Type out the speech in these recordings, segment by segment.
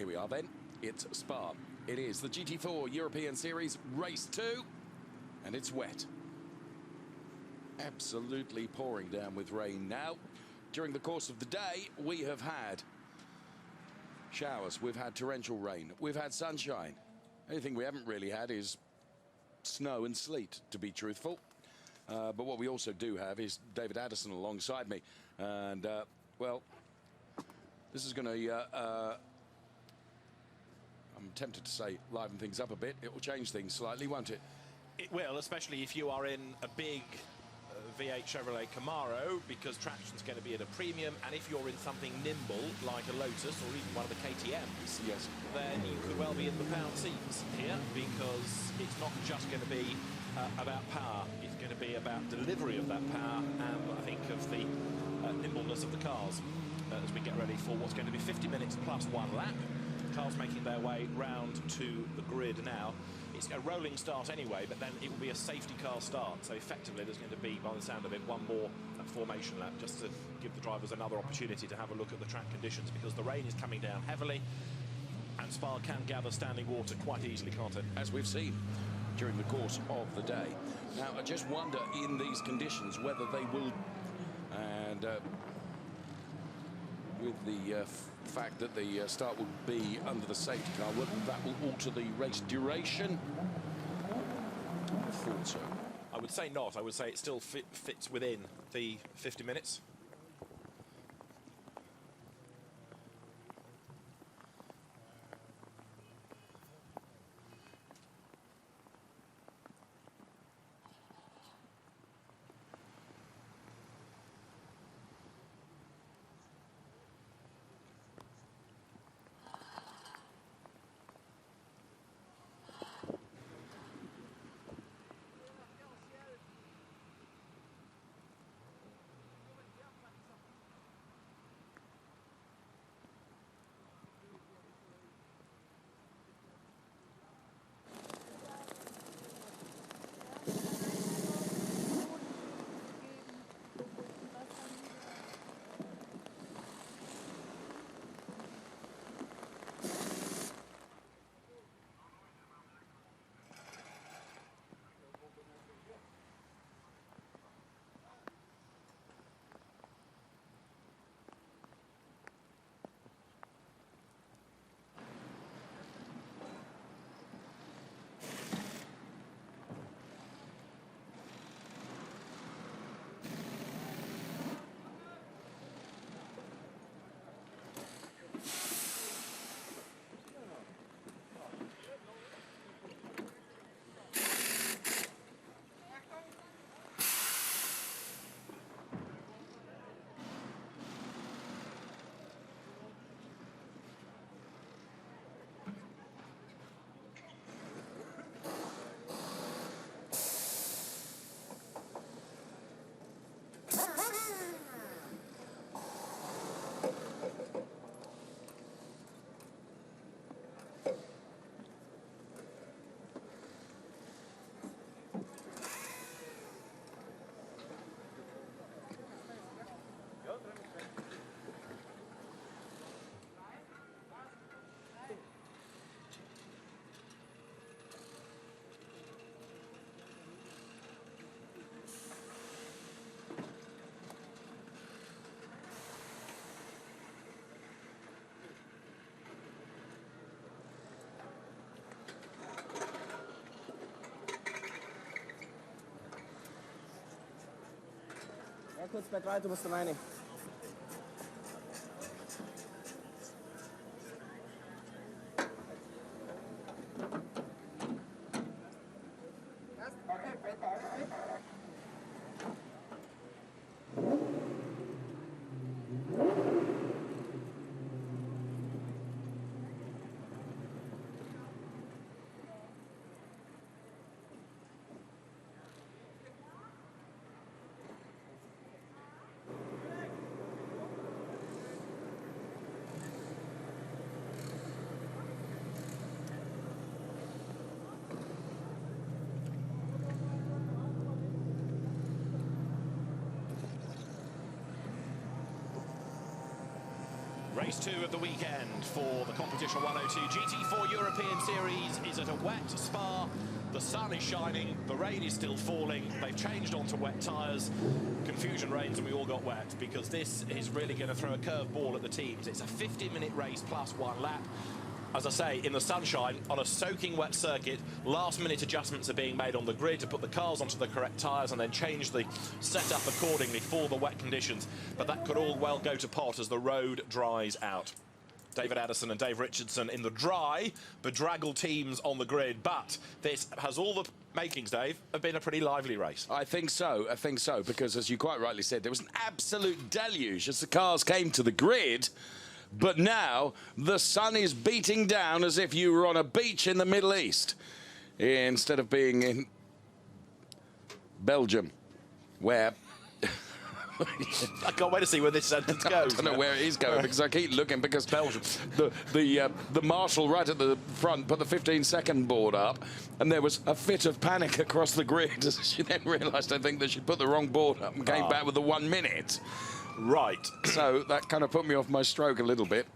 Here we are then. It's Spa. It is the GT4 European Series Race 2, and it's wet. Absolutely pouring down with rain now. During the course of the day, we have had showers, we've had torrential rain, we've had sunshine. The only thing we haven't really had is snow and sleet, to be truthful. But what we also do have is David Addison alongside me. And, well, this is going to, I'm tempted to say, liven things up a bit. It will change things slightly, won't it? It will, especially if you are in a big V8 Chevrolet Camaro, because traction's going to be at a premium, and if you're in something nimble like a Lotus or even one of the KTMs, yes, then you could well be in the pound seats here, because it's not just going to be about power, it's going to be about delivery of that power, and I think of the nimbleness of the cars as we get ready for what's going to be 50 minutes plus one lap. Cars making their way round to the grid now. It's a rolling start anyway, but then it will be a safety car start. So effectively, there's going to be, by the sound of it, one more formation lap just to give the drivers another opportunity to have a look at the track conditions, because the rain is coming down heavily and Spa can gather standing water quite easily, can't it? As we've seen during the course of the day. Now, I just wonder in these conditions whether they will, and with the fact that the start will be under the safety car, whether that will alter the race duration. I thought so. I would say not. I would say it still fits within the 50 minutes. Ja, kurz bereit, du musst rein. Race 2 of the weekend for the Competition 102 GT4 European Series is at a wet Spa. The sun is shining, the rain is still falling. They've changed onto wet tyres. Confusion reigns and we all got wet because this is really going to throw a curve ball at the teams. It's a 50-minute race plus 1 lap. As I say, in the sunshine, on a soaking wet circuit, last-minute adjustments are being made on the grid to put the cars onto the correct tyres and then change the setup accordingly for the wet conditions. But that could all well go to pot as the road dries out. David Addison and Dave Richardson in the dry, bedraggled teams on the grid. But this has all the makings, Dave, have been a pretty lively race. I think so, because as you quite rightly said, there was an absolute deluge as the cars came to the grid. But now the sun is beating down as if you were on a beach in the Middle East instead of being in Belgium, where... I can't wait to see where this sentence goes. I don't know where it is going because I keep looking because Belgium, the marshal right at the front put the 15-second board up and there was a fit of panic across the grid as she then realised, I think, that she'd put the wrong board up and came back with the 1 minute. Right. So that kind of put me off my stroke a little bit.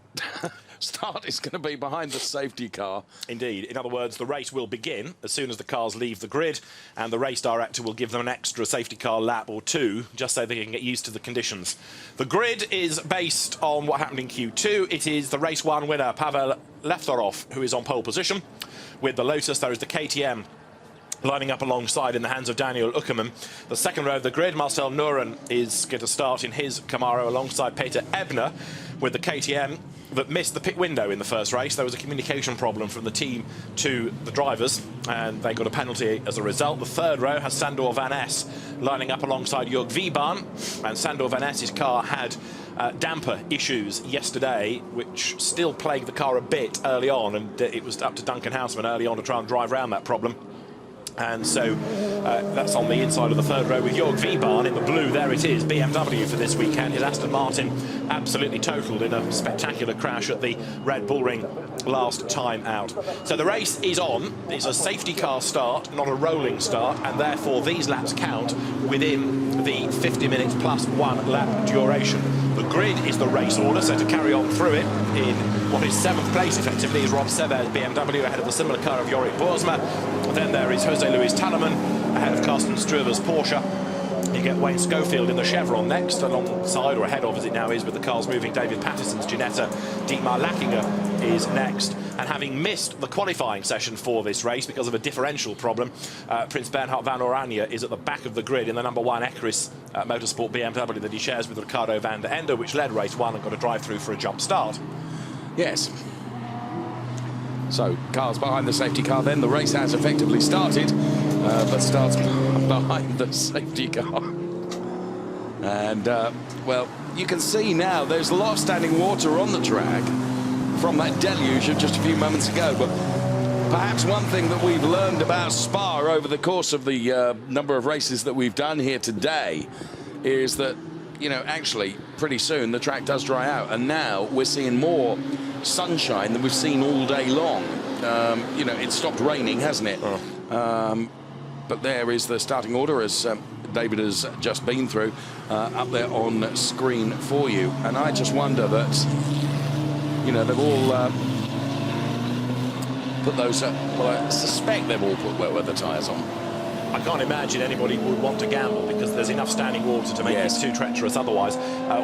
Start is going to be behind the safety car. Indeed. In other words, the race will begin as soon as the cars leave the grid, and the race director will give them an extra safety car lap or 2 just so they can get used to the conditions. The grid is based on what happened in Q2. It is the race 1 winner, Pavel Leftarov, who is on pole position. With the Lotus, there is the KTM lining up alongside in the hands of Daniel Uckermann. The second row of the grid, Marcel Nuren is going to start in his Camaro alongside Peter Ebner with the KTM that missed the pit window in the first race. There was a communication problem from the team to the drivers and they got a penalty as a result. The third row has Sandor Van Ness lining up alongside Jörg Wiebahn, and Sandor Van Ness's car had damper issues yesterday which still plagued the car a bit early on, and it was up to Duncan Houseman early on to try and drive around that problem. And so that's on the inside of the third row with Jörg Wiebahn in the blue. There it is, BMW for this weekend. His Aston Martin absolutely totaled in a spectacular crash at the Red Bull Ring last time out. So the race is on. It's a safety car start, not a rolling start, and therefore these laps count within the 50 minutes plus 1 lap duration. The grid is the race order, so to carry on through it in what is 7th place effectively is Rob Seber's BMW ahead of the similar car of Yorick Boersma. Then there is Jose Luis Tallemann ahead of Carsten Struber's Porsche. You get Wayne Schofield in the Chevron next, alongside, or ahead of as it now is, with the cars moving. David Patterson's Ginetta. Dietmar Lackinger is next. And having missed the qualifying session for this race because of a differential problem, Prince Bernhard van Oranje is at the back of the grid in the number 1 Ecris Motorsport BMW that he shares with Ricardo van der Ende, which led race 1 and got a drive-through for a jump start. Yes. So, cars behind the safety car then. The race has effectively started, but starts behind the safety car. And, well, you can see now there's a lot of standing water on the track from that deluge of just a few moments ago. But perhaps one thing that we've learned about Spa over the course of the number of races that we've done here today is that, you know, actually, pretty soon the track does dry out. And now we're seeing more sunshine than we've seen all day long. You know, it stopped raining, hasn't it? But there is the starting order, as David has just been through, up there on screen for you. And I just wonder that, you know, they've all put those, well, I suspect they've all put wet weather tyres on. I can't imagine anybody would want to gamble because there's enough standing water to make it too treacherous otherwise.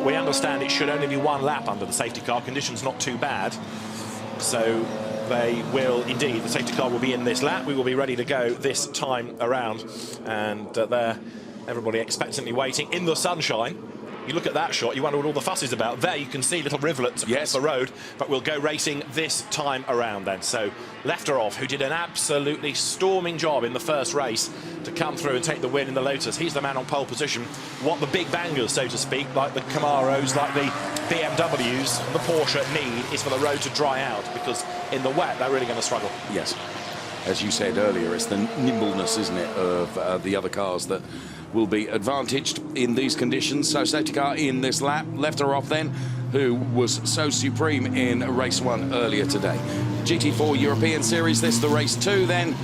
We understand it should only be 1 lap under the safety car. Conditions not too bad. So they will indeed, the safety car will be in this lap. We will be ready to go this time around. And there, everybody expectantly waiting in the sunshine. You look at that shot, you wonder what all the fuss is about. There you can see little rivulets across the road, but we'll go racing this time around then. So Leftarov, who did an absolutely storming job in the first race to come through and take the win in the Lotus, he's the man on pole position. What the big bangers, so to speak, like the Camaros, like the BMWs, the Porsche need is for the road to dry out, because in the wet they're really going to struggle. Yes. As you said earlier, it's the nimbleness, isn't it, of the other cars that will be advantaged in these conditions. So safety car in this lap. Leftarov then, who was so supreme in race 1 earlier today. GT4 European Series, this is the race 2 then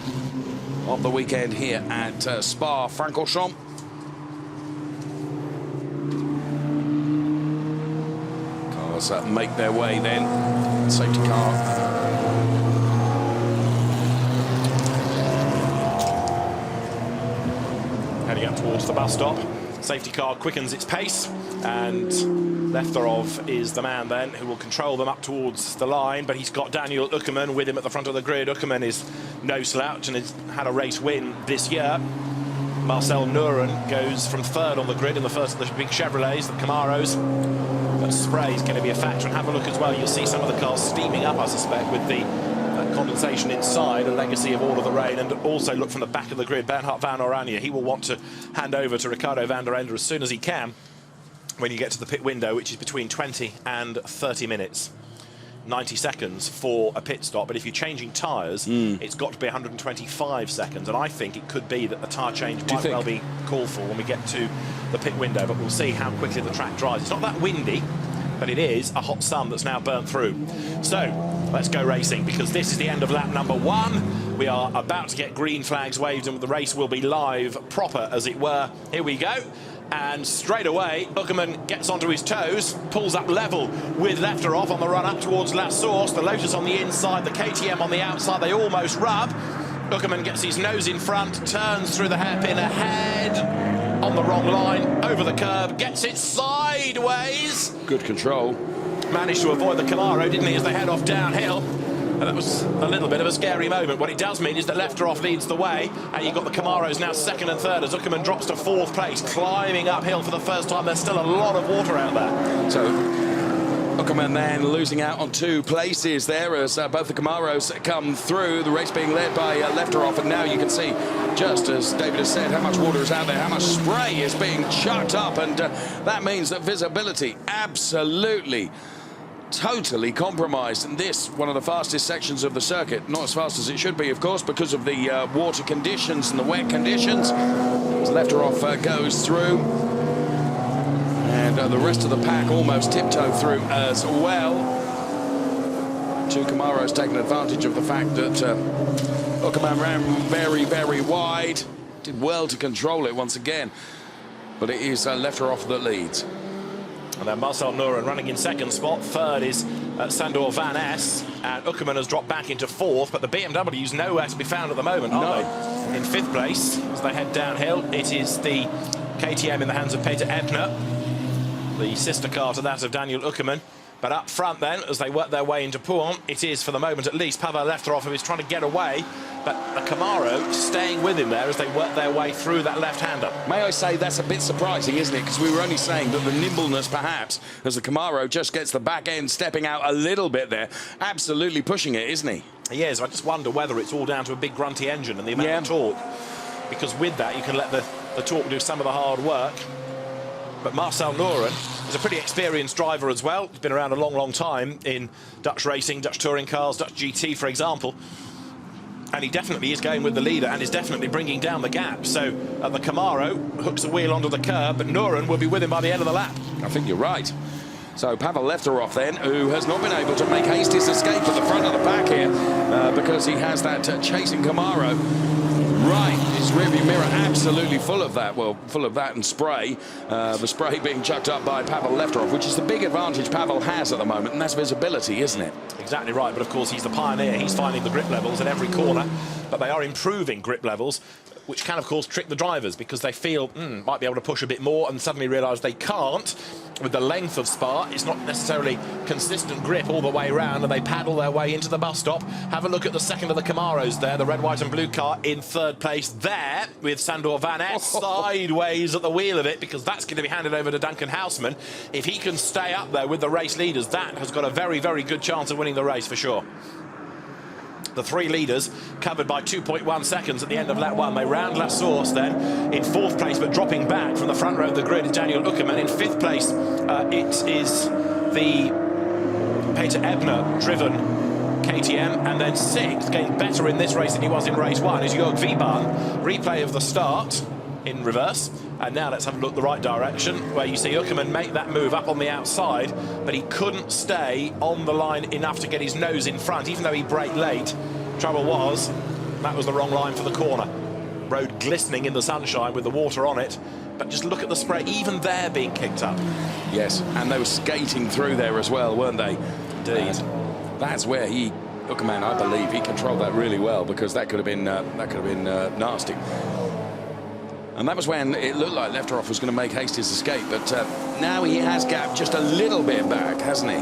of the weekend here at Spa-Francorchamps. Showers make their way then. Safety car. Heading up towards the bus stop. Safety car quickens its pace, and Lefterov is the man then who will control them up towards the line, but he's got Daniel Uckerman with him at the front of the grid. Uckerman is no slouch and has had a race win this year. Marcel Nuren goes from third on the grid in the first of the big Chevrolets, the Camaros. But spray is going to be a factor, and have a look as well. You'll see some of the cars steaming up, I suspect, with the condensation inside, a legacy of all of the rain. And also look from the back of the grid, Bernhard van Oranje. He will want to hand over to Ricardo van der Ende as soon as he can when you get to the pit window, which is between 20 and 30 minutes. 90 seconds for a pit stop, but if you're changing tyres, it's got to be 125 seconds, and I think it could be that the tyre change might well be called for when we get to the pit window, but we'll see how quickly the track dries. It's not that windy, but it is a hot sun that's now burnt through. So let's go racing, because this is the end of lap number 1. We are about to get green flags waved, and the race will be live proper, as it were. Here we go. And straight away, Uckerman gets onto his toes, pulls up level with Lefterov on the run up towards La Source. The Lotus on the inside, the KTM on the outside, they almost rub. Uckerman gets his nose in front, turns through the hairpin ahead, on the wrong line, over the curb, gets it sideways. Good control. Managed to avoid the Camaro, didn't he, as they head off downhill. And that was a little bit of a scary moment. What it does mean is that Lefterov leads the way, and you've got the Camaros now second and third as Uckerman drops to 4th place, climbing uphill for the first time. There's still a lot of water out there. So Uckerman then losing out on 2 places there as both the Camaros come through. The race being led by Lefterov, and now you can see, just as David has said, how much water is out there, how much spray is being chucked up, and that means that visibility absolutely totally compromised. And this, one of the fastest sections of the circuit, not as fast as it should be, of course, because of the water conditions and the wet conditions. As Lefterov goes through, and the rest of the pack almost tiptoe through as well. 2 Camaros taking advantage of the fact that Uckerman ran very, very wide. Did well to control it once again, but it is Lefterov that leads. And then Marcel Nuren running in 2nd spot. 3rd is Sandor Van Es, and Uckerman has dropped back into 4th, but the BMW's nowhere to be found at the moment, are they? In 5th place, as they head downhill, it is the KTM in the hands of Peter Ebner, the sister car to that of Daniel Uckerman. But up front then, as they work their way into Pouhon, it is, for the moment at least, Pavel Lefterov, who is trying to get away, but the Camaro staying with him there as they work their way through that left-hander. May I say, that's a bit surprising, isn't it? Because we were only saying that the nimbleness, perhaps, as the Camaro just gets the back end stepping out a little bit there, absolutely pushing it, isn't he? He is. I just wonder whether it's all down to a big grunty engine and the amount of torque, because with that you can let the torque do some of the hard work. But Marcel Nuren is a pretty experienced driver as well. He's been around a long, long time in Dutch racing, Dutch touring cars, Dutch GT, for example. And he definitely is going with the leader and is definitely bringing down the gap. So the Camaro hooks a wheel onto the curb, but Nuren will be with him by the end of the lap. I think you're right. So Pavel Lefterov then, who has not been able to make his escape at the front of the pack here because he has that chasing Camaro. Right, his rearview mirror absolutely full of that. Well, full of that and spray. The spray being chucked up by Pavel Lefterov, which is the big advantage Pavel has at the moment, and that's visibility, isn't it? Exactly right, but of course he's the pioneer. He's finding the grip levels at every corner, but they are improving grip levels, which can, of course, trick the drivers because they feel, might be able to push a bit more and suddenly realise they can't. With the length of Spa, it's not necessarily consistent grip all the way around, and they paddle their way into the bus stop. Have a look at the second of the Camaros there, the red, white and blue car in 3rd place there, with Sandor Van Es sideways at the wheel of it, because that's going to be handed over to Duncan Houseman. If he can stay up there with the race leaders, that has got a very, very good chance of winning the race for sure. The 3 leaders covered by 2.1 seconds at the end of lap 1. They round La Source then in 4th place, but dropping back from the front row of the grid is Daniel Uckerman. In 5th place, it is the Peter Ebner driven KTM, and then 6th, getting better in this race than he was in race 1, is Jörg Wiebahn. Replay of the start in reverse. And now let's have a look the right direction, where you see Uckerman make that move up on the outside, but he couldn't stay on the line enough to get his nose in front, even though he braked late. Trouble was, that was the wrong line for the corner. Road glistening in the sunshine with the water on it, but just look at the spray, even there being kicked up. Yes, and they were skating through there as well, weren't they? Indeed. That's where he, look, man, I believe he controlled that really well, because that could have been nasty. And that was when it looked like Lefteroff was going to make haste his escape, but now he has gapped just a little bit back, hasn't he?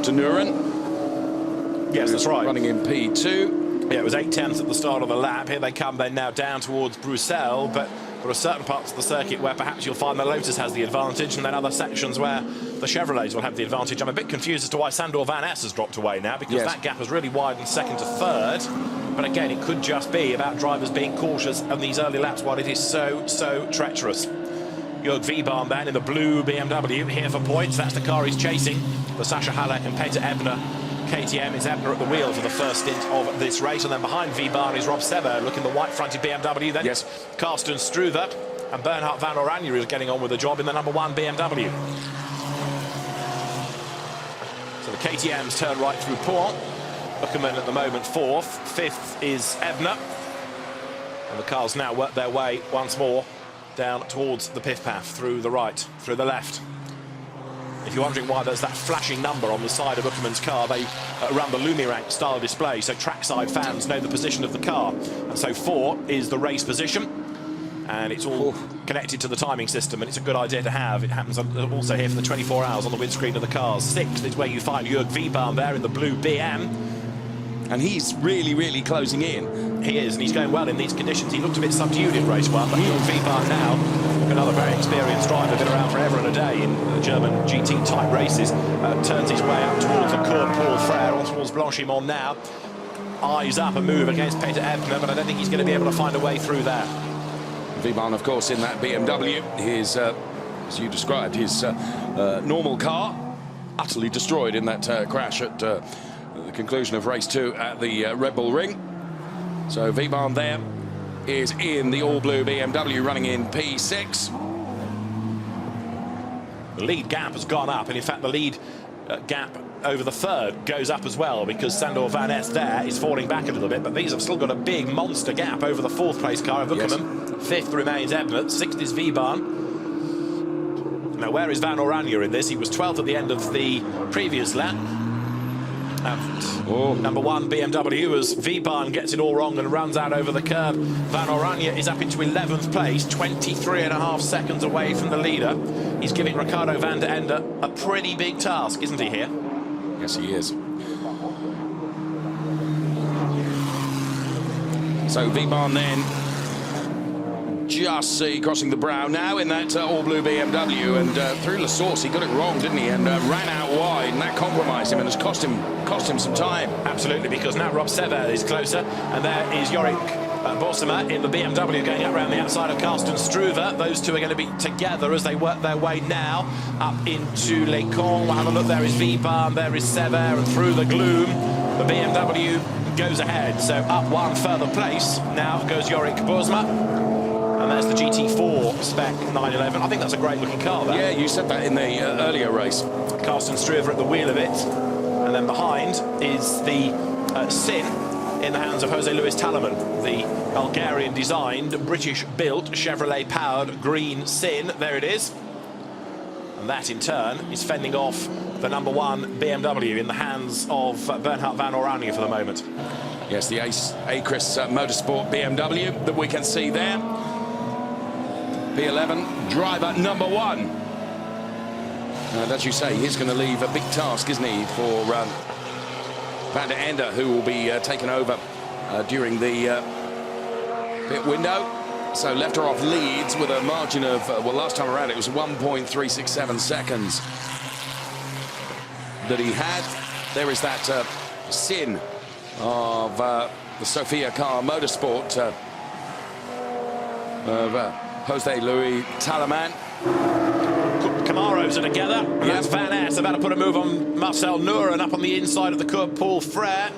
To Nuren. Yes, that's right. Running in P2. Yeah, it was 8/10 at the start of the lap. Here they come then now down towards Bruxelles, but there are certain parts of the circuit where perhaps you'll find the Lotus has the advantage, and then other sections where the Chevrolets will have the advantage. I'm a bit confused as to why Sandor Van Ness has dropped away now, because that gap has really widened second to third. But again, it could just be about drivers being cautious on these early laps while it is so treacherous. Jörg Wiebahn then in the blue BMW here for points. That's the car he's chasing. The Sascha Halek and Peter Ebner KTM. Is Ebner at the wheel for the first stint of this race, and then behind Wiebahn is Rob Sever looking the white-fronted BMW. Then Carsten Struve and Bernhard van Oranje is getting on with the job in the number 1 BMW. So the KTMs turn right through Port. Buckerman at the moment 4th. 5th is Ebner. And the cars now work their way once more down towards the pit path, through the right, through the left. If you're wondering why there's that flashing number on the side of Buckerman's car, they run the Lumirank style display, so trackside fans know the position of the car. And so 4 is the race position, and it's all connected to the timing system, and it's a good idea to have. It happens also here for the 24 hours on the windscreen of the cars. 6th is where you find Jörg Wiebahn there in the blue BM. And he's really closing in. He is, and he's going well in these conditions. He looked a bit subdued in race 1, but Jörg Wiebahn now, another very experienced driver, been around forever and a day in German GT-type races, turns his way up towards the Cours Paul Frère, on towards Blanchimont now. Eyes up a move against Peter Ebner, but I don't think he's going to be able to find a way through there. Wiebahn, of course, in that BMW, his, as you described, his normal car, utterly destroyed in that crash at the conclusion of race 2 at the Red Bull Ring. So Wiebahn there is in the all-blue BMW, running in P6. The lead gap has gone up, and in fact the lead gap over the third goes up as well, because Sandor Van Ness there is falling back a little bit, but these have still got a big monster gap over the 4th place car of Buckerman. 5th remains Ebner, 6th is Wiebahn. Now where is Van Oranje in this? He was 12th at the end of the previous lap. Number 1 BMW, as Wiebahn gets it all wrong and runs out over the curb. Van Oranje is up into 11th place, 23.5 seconds away from the leader. He's giving Ricardo van der Ende a pretty big task, isn't he, here? Yes, he is. So Wiebahn then just crossing the brow now in that all-blue BMW, and through La Source he got it wrong, didn't he, and ran out wide, and that compromised him and has cost him some time. Absolutely, because now Rob Sever is closer, and there is Yorick Borsema in the BMW going up around the outside of Carsten Struve. Those two are going to be together as they work their way now up into Les Cons. We'll have a look. There is Wiebahn, there is Sever, and through the gloom the BMW goes ahead. So up 1 further place now goes Yorick Borsema. And there's the GT4 spec 911. I think that's a great looking car there. Yeah, you said that in the earlier race. Carsten Struve at the wheel of it. And then behind is the Sin in the hands of Jose Luis Talaman, the Bulgarian-designed, British-built, Chevrolet-powered green Sin. There it is. And that, in turn, is fending off the number 1 BMW in the hands of Bernhard van Oranje for the moment. Yes, the Acris Motorsport BMW that we can see there. P11, driver number 1. And as you say, he's going to leave a big task, isn't he, for Van der Ende, who will be taken over during the pit window. So Lefteroff leads with a margin of, well, last time around it was 1.367 seconds that he had. There is that Sin of the Sofia Car Motorsport of Jose Luis Talaman. Camaros are together. And that's Van Ness about to put a move on Marcel Nuren up on the inside of the Cours Paul Frère.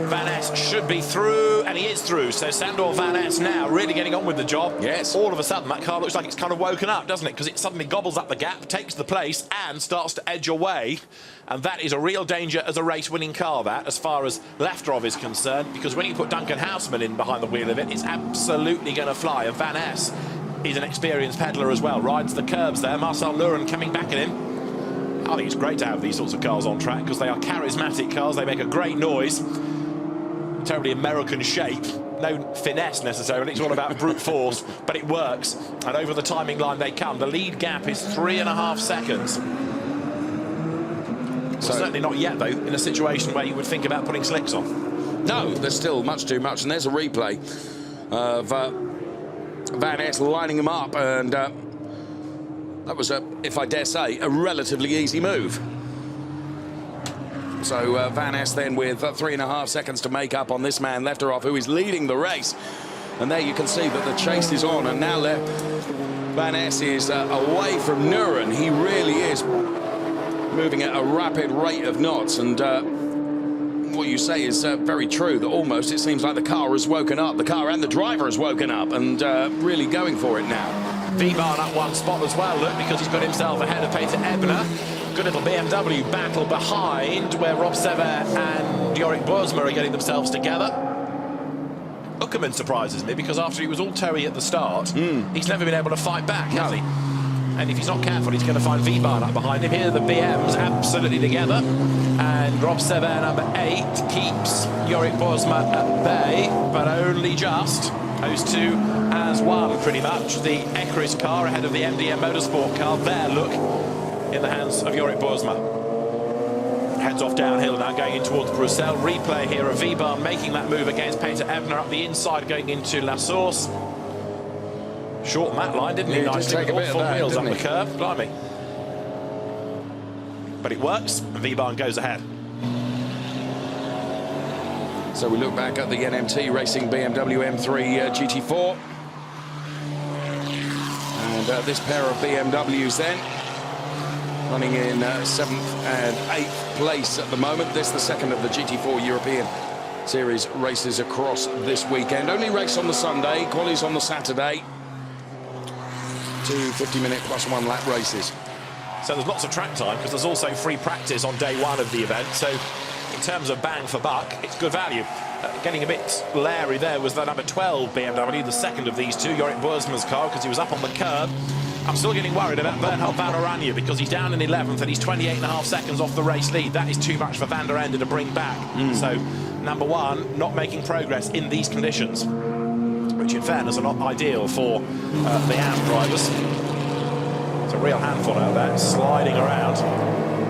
Van Ness should be through, and he is through. So Sandor Van Ness now really getting on with the job. Yes. All of a sudden, that car looks like it's kind of woken up, doesn't it? Because it suddenly gobbles up the gap, takes the place, and starts to edge away. And that is a real danger as a race-winning car, that, as far as Lefteroff is concerned, because when you put Duncan Houseman in behind the wheel of it, it's absolutely going to fly. And Van Ness he's an experienced peddler as well. Rides the curbs there. Marcel Luren coming back at him. I think it's great to have these sorts of cars on track because they are charismatic cars. They make a great noise. Terribly American shape. No finesse necessarily. It's all about brute force, but it works. And over the timing line they come. The lead gap is 3.5 seconds. So certainly not yet, though, in a situation where you would think about putting slicks on. No, there's still much too much. And there's a replay of Van Ness lining him up. And that was, if I dare say, a relatively easy move. So Van Ness then with 3.5 seconds to make up on this man Lefteroff, who is leading the race. And there you can see that the chase is on. And now Van Ness is away from Nuren. He really is moving at a rapid rate of knots. And what you say is very true, that almost it seems like the car has woken up. The car and the driver has woken up and really going for it now. Wiebahn up one spot as well, look, because he's got himself ahead of Peter Ebner. Good little BMW battle behind where Rob Sever and Yorick Boersma are getting themselves together. Uckerman surprises me because after he was all toey at the start, he's never been able to fight back, has he? And if he's not careful, he's going to find Wiebahn up behind him. Here, the BMs absolutely together. And Rob Sever, number 8, keeps Yorick Boersma at bay, but only just. Those two as one, pretty much. The Ecris car ahead of the MDM Motorsport car. There, look, in the hands of Yorick Boersma. Heads off downhill now, going in towards Bruxelles. Replay here of Wiebahn making that move against Peter Ebner up the inside, going into La Source. Short mat line, didn't he? Nicely, take a bit of four that, wheels up didn't the curve, blimey. But it works, and Wiebahn goes ahead. So we look back at the NMT Racing BMW M3 GT4. And this pair of BMWs then, running in 7th and 8th place at the moment. This is the second of the GT4 European Series races across this weekend. Only race on the Sunday, qualies on the Saturday. 2 50-minute plus 1 lap races. So there's lots of track time because there's also free practice on day 1 of the event. So in terms of bang for buck, it's good value. Getting a bit leery there was the number 12 BMW, the second of these two, Yorick Boersma's car, because he was up on the curb. I'm still getting worried about Bernhard van Oranje because he's down in 11th and he's 28.5 seconds off the race lead. That is too much for Van der Ende to bring back. So number 1, not making progress in these conditions, which in fairness are not ideal for the AM drivers. It's a real handful out there, sliding around.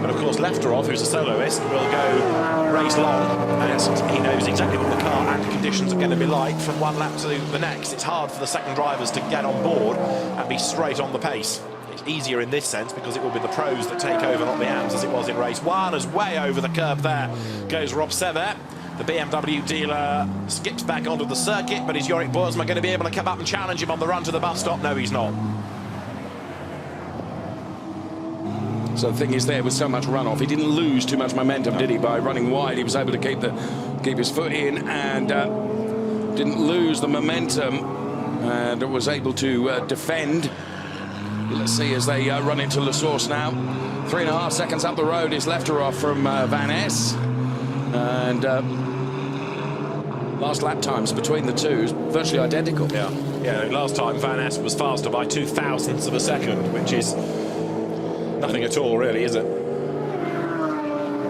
But of course Lefteroff, who's a soloist, will go race long, and he knows exactly what the car and conditions are going to be like from one lap to the next. It's hard for the second drivers to get on board and be straight on the pace. It's easier in this sense because it will be the pros that take over, not the AMs, as it was in race 1. As way over the curb there goes Rob Sever. The BMW dealer skips back onto the circuit, but is Yorick Boersma going to be able to come up and challenge him on the run to the bus stop? No, he's not. So the thing is, there was so much runoff, he didn't lose too much momentum, did he? By running wide, he was able to keep his foot in and didn't lose the momentum and was able to defend. Let's see as they run into La Source now. 3.5 seconds up the road is Lefteroff from Van Ness. And last lap times between the two virtually identical. Yeah, last time Van Ness was faster by 0.02 of a second, which is nothing at all, really, is it?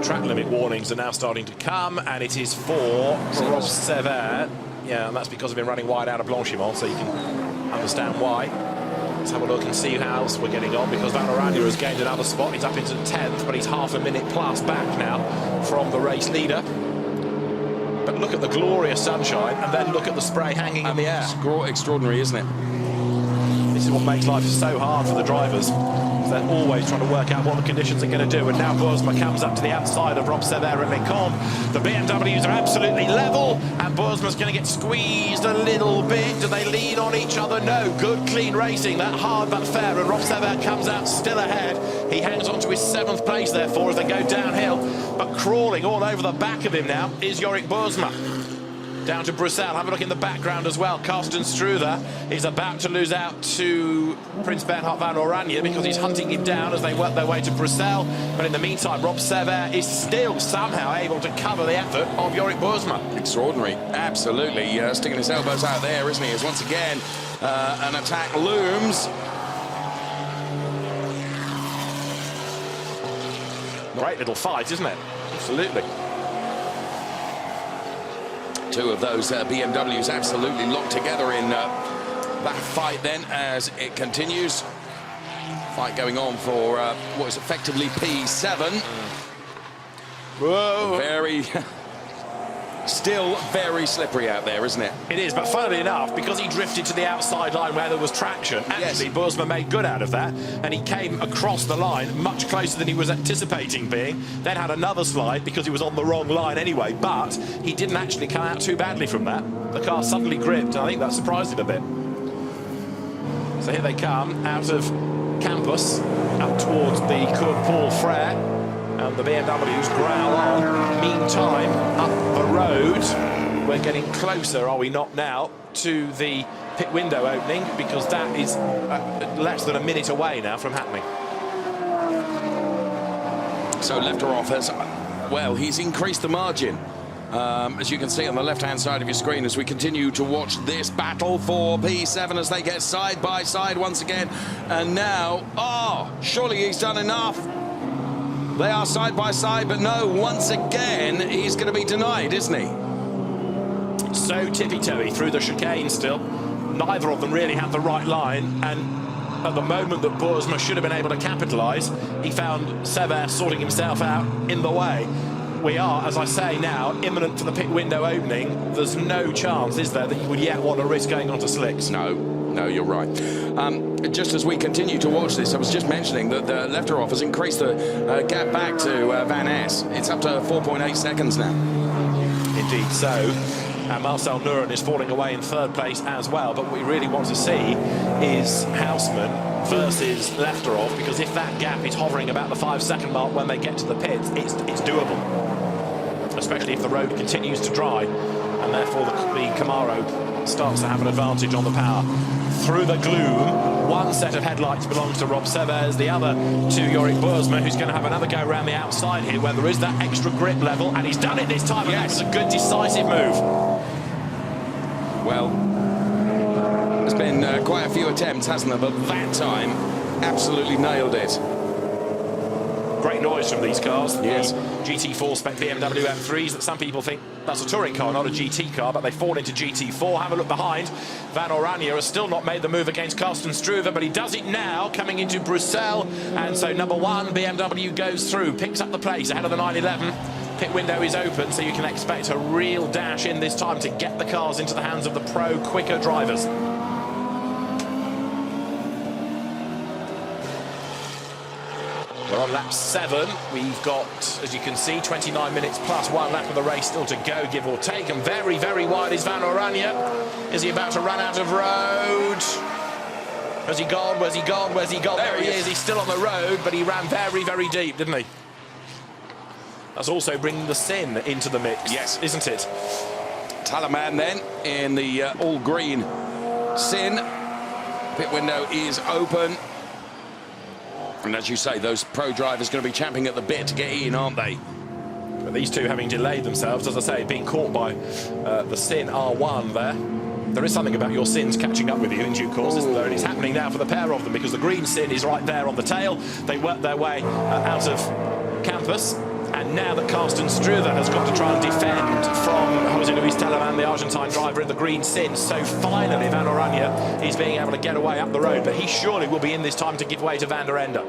Track limit warnings are now starting to come, and it is for Rob Sever. Yeah, and that's because I've been running wide out of Blanchimont, so you can understand why. Let's have a look and see how else we're getting on, because Van Oranje has gained another spot. He's up into 10th, but he's half a minute plus back now from the race leader. But look at the glorious sunshine, and then look at the spray hanging in the air. Extraordinary, isn't it? This is what makes life so hard for the drivers. They're always trying to work out what the conditions are going to do. And now Boersma comes up to the outside of Rob Sever and Lecombe. The BMWs are absolutely level, and Boersma's going to get squeezed a little bit. Do they lean on each other? No. Good, clean racing. That hard but fair. And Rob Sever comes out still ahead. He hangs on to his 7th place, therefore, as they go downhill. But crawling all over the back of him now is Yorick Boersma. down to Bruxelles. Have a look in the background as well. Carsten Struve is about to lose out to Prince Bernhard van Oranje because he's hunting him down as they work their way to Bruxelles. But in the meantime, Rob Sever is still somehow able to cover the effort of Yorick Boersma. Extraordinary, absolutely. Sticking his elbows out there, isn't he? As once again, an attack looms. Great little fight, isn't it? Absolutely. Two of those BMWs absolutely locked together in that fight then as it continues. Fight going on for what is effectively P7. Whoa. Very... Still very slippery out there, isn't it? It is, but funnily enough, because he drifted to the outside line where there was traction, actually, Boersma made good out of that, and he came across the line much closer than he was anticipating being, then had another slide because he was on the wrong line anyway, but he didn't actually come out too badly from that. The car suddenly gripped, and I think that surprised him a bit. So here they come, out of campus, up towards the Cours Paul Frere. And the BMWs growl on. Meantime, up the road, we're getting closer, are we not now, to the pit window opening, because that is less than a minute away now from happening. So Lefteroff has, well, he's increased the margin. As you can see on the left-hand side of your screen as we continue to watch this battle for P7 as they get side by side once again. And now, surely he's done enough. They are side by side, but no, once again, he's going to be denied, isn't he? So tippy-toey through the chicane still. Neither of them really had the right line, and at the moment that Boersma should have been able to capitalise, he found Sever sorting himself out in the way. We are, as I say now, imminent for the pit window opening. There's no chance, is there, that you would yet want to risk going onto slicks? No, you're right. Just as we continue to watch this, I was just mentioning that Lefteroff has increased the gap back to Van Ness. It's up to 4.8 seconds now. Indeed so. And Marcel Nuren is falling away in third place as well. But what we really want to see is Houseman versus Lefteroff, because if that gap is hovering about the 5-second mark when they get to the pits, it's doable. Especially if the road continues to dry, and therefore the Camaro starts to have an advantage on the power. Through the gloom, one set of headlights belongs to Rob Severs, the other to Yorick Boersma, who's going to have another go around the outside here where there is that extra grip level, and he's done it this time. Yes. And that was a good decisive move. Well, there's been quite a few attempts, hasn't there? But that time, absolutely nailed it. Great noise from these cars. Yes. The GT4 spec BMW M3s that some people think that's a touring car, not a GT car, but they fall into GT4. Have a look behind. Van Oranje has still not made the move against Carsten Struve, but he does it now, coming into Bruxelles. And so number one, BMW goes through, picks up the place ahead of the 911. Pit window is open, so you can expect a real dash in this time to get the cars into the hands of the pro, quicker drivers. We're on lap 7. We've got, as you can see, 29 minutes plus one lap of the race still to go, give or take. And very, very wide is Van Oranje. Is he about to run out of road? Has he gone? Where's he gone? Where's he gone? There he is. He's still on the road, but he ran very, very deep, didn't he? That's also bringing the Sin into the mix. Yes. Isn't it? Talaman then in the all-green Sin. Pit window is open. And as you say, those pro drivers going to be champing at the bit to get in, aren't they? But these two having delayed themselves, as I say, being caught by the Sin R1 there. There is something about your Sins catching up with you in due course, isn't there? And it's happening now for the pair of them, because the green Sin is right there on the tail. They work their way out of campus. And now that Carsten Struve has got to try and defend from Jose Luis Telemann, the Argentine driver in the green Sin. So finally, Van Oranje is being able to get away up the road, but he surely will be in this time to give way to Van der Ende.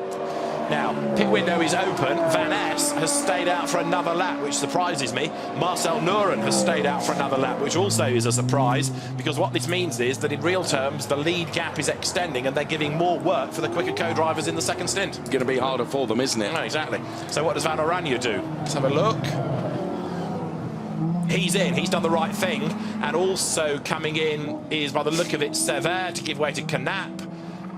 Now, pit window is open. Van Ness has stayed out for another lap, which surprises me. Marcel Nuren has stayed out for another lap, which also is a surprise, because what this means is that in real terms, the lead gap is extending and they're giving more work for the quicker co-drivers in the second stint. Going to be harder for them, isn't it? No, exactly. So what does Van Oranje do? Let's have a look. He's in, he's done the right thing. And also coming in is, by the look of it, Sever to give way to Knap.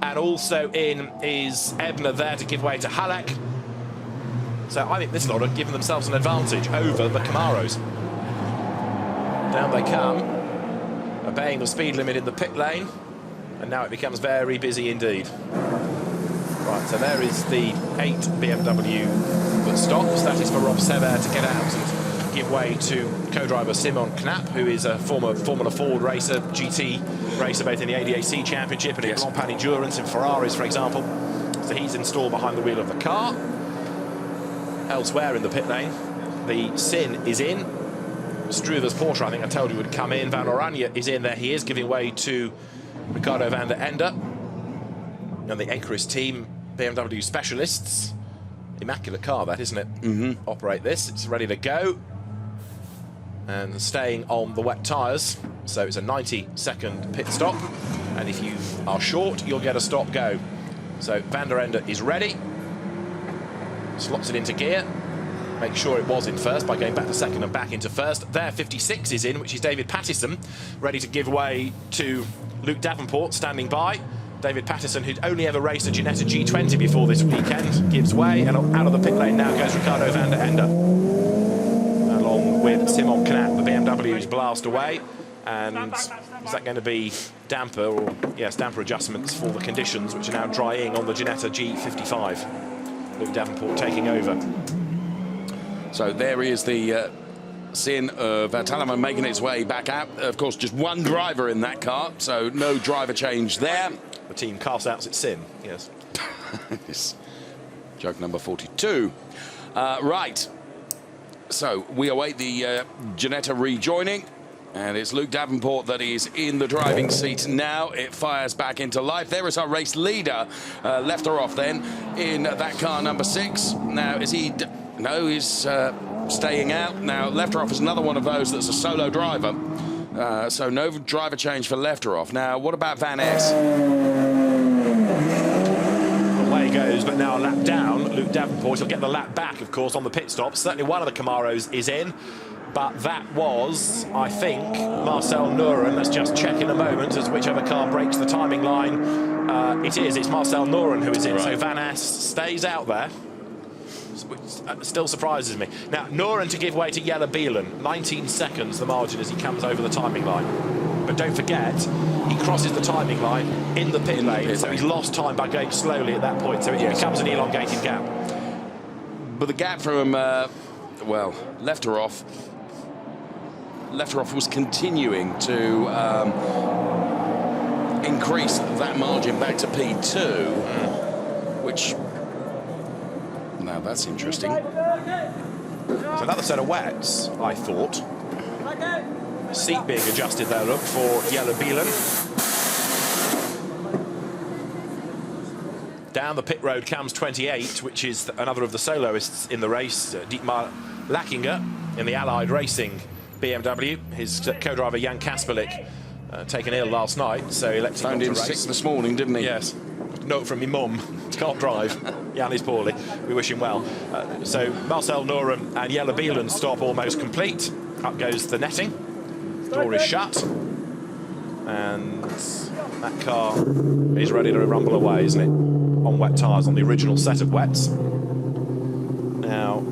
And also in is Ebner there to give way to Halleck. So I think this lot are giving themselves an advantage over the Camaros. Down they come, obeying the speed limit in the pit lane, and now it becomes very busy indeed. Right, so there is the 8 BMW that stops. That is for Rob Sever to get out and give way to co-driver Simon Knapp, who is a former Formula Ford racer, GT racer, both in the ADAC Championship and in Grand Pan Endurance in Ferraris, for example. So he's installed behind the wheel of the car. Elsewhere in the pit lane, the Sin is in. Struver's Porsche, I think I told you, would come in. Van Oranje is in there. He is giving way to Ricardo van der Ende. And the Equus team, BMW specialists. Immaculate car, that, isn't it? Operate this. It's ready to go. And staying on the wet tyres. So it's a 90-second pit stop. And if you are short, you'll get a stop go. So van der Ende is ready. Slots it into gear. Make sure it was in first by going back to second and back into first. There, 56 is in, which is David Pattison, ready to give way to Luke Davenport, standing by. David Pattison, who'd only ever raced a Ginetta G20 before this weekend, gives way, and out of the pit lane now goes Ricardo van der Ende. Along with Simon Knapp, the BMWs blast away. And is that going to be damper, or yes, damper adjustments for the conditions, which are now drying on the Ginetta G55. Luke Davenport taking over. So there is the Sin of Talama making its way back out. Of course, just one driver in that car, so no driver change there. The team casts out its Sin, yes. Yes. Joke number 42. Right. So we await the Ginetta rejoining, and it's Luke Davenport that is in the driving seat now. It fires back into life. There is our race leader, left her off then in that car number 6. Now, is he... No, he's staying out. Now, Lefteroff is another one of those that's a solo driver. So no driver change for Lefteroff. Now, what about Van Ness? Away he goes, but now a lap down. Luke Davenport will get the lap back, of course, on the pit stop. Certainly one of the Camaros is in. But that was, I think, Marcel Nuren. Let's just check in a moment as whichever car breaks the timing line. It's Marcel Nuren who is in. Right. So Van Ness stays out there. Which still surprises me. Now, Nuren to give way to Jelle Bielen. 19 seconds the margin as he comes over the timing line. But don't forget, he crosses the timing line in the pit lane, so he's lost time by going slowly at that point, so it becomes an elongated gap. But the gap from, well, Lefteroff was continuing to increase that margin back to P2, which... Now that's interesting. So another set of wets, I thought. Seat being adjusted there, look, for Jelle Bielen. Down the pit road comes 28, which is another of the soloists in the race, Dietmar Lackinger, in the Allied Racing BMW. His co-driver Jan Kasperlik taken ill last night, so he elected Found him sick this morning, didn't he? Yes. Note from my mum, can't drive. Jan is poorly. We wish him well. So Marcel Nuren and Jelle Bielen stop almost complete. Up goes the netting. Door is shut. And that car is ready to rumble away, isn't it? On wet tyres, on the original set of wets. Now,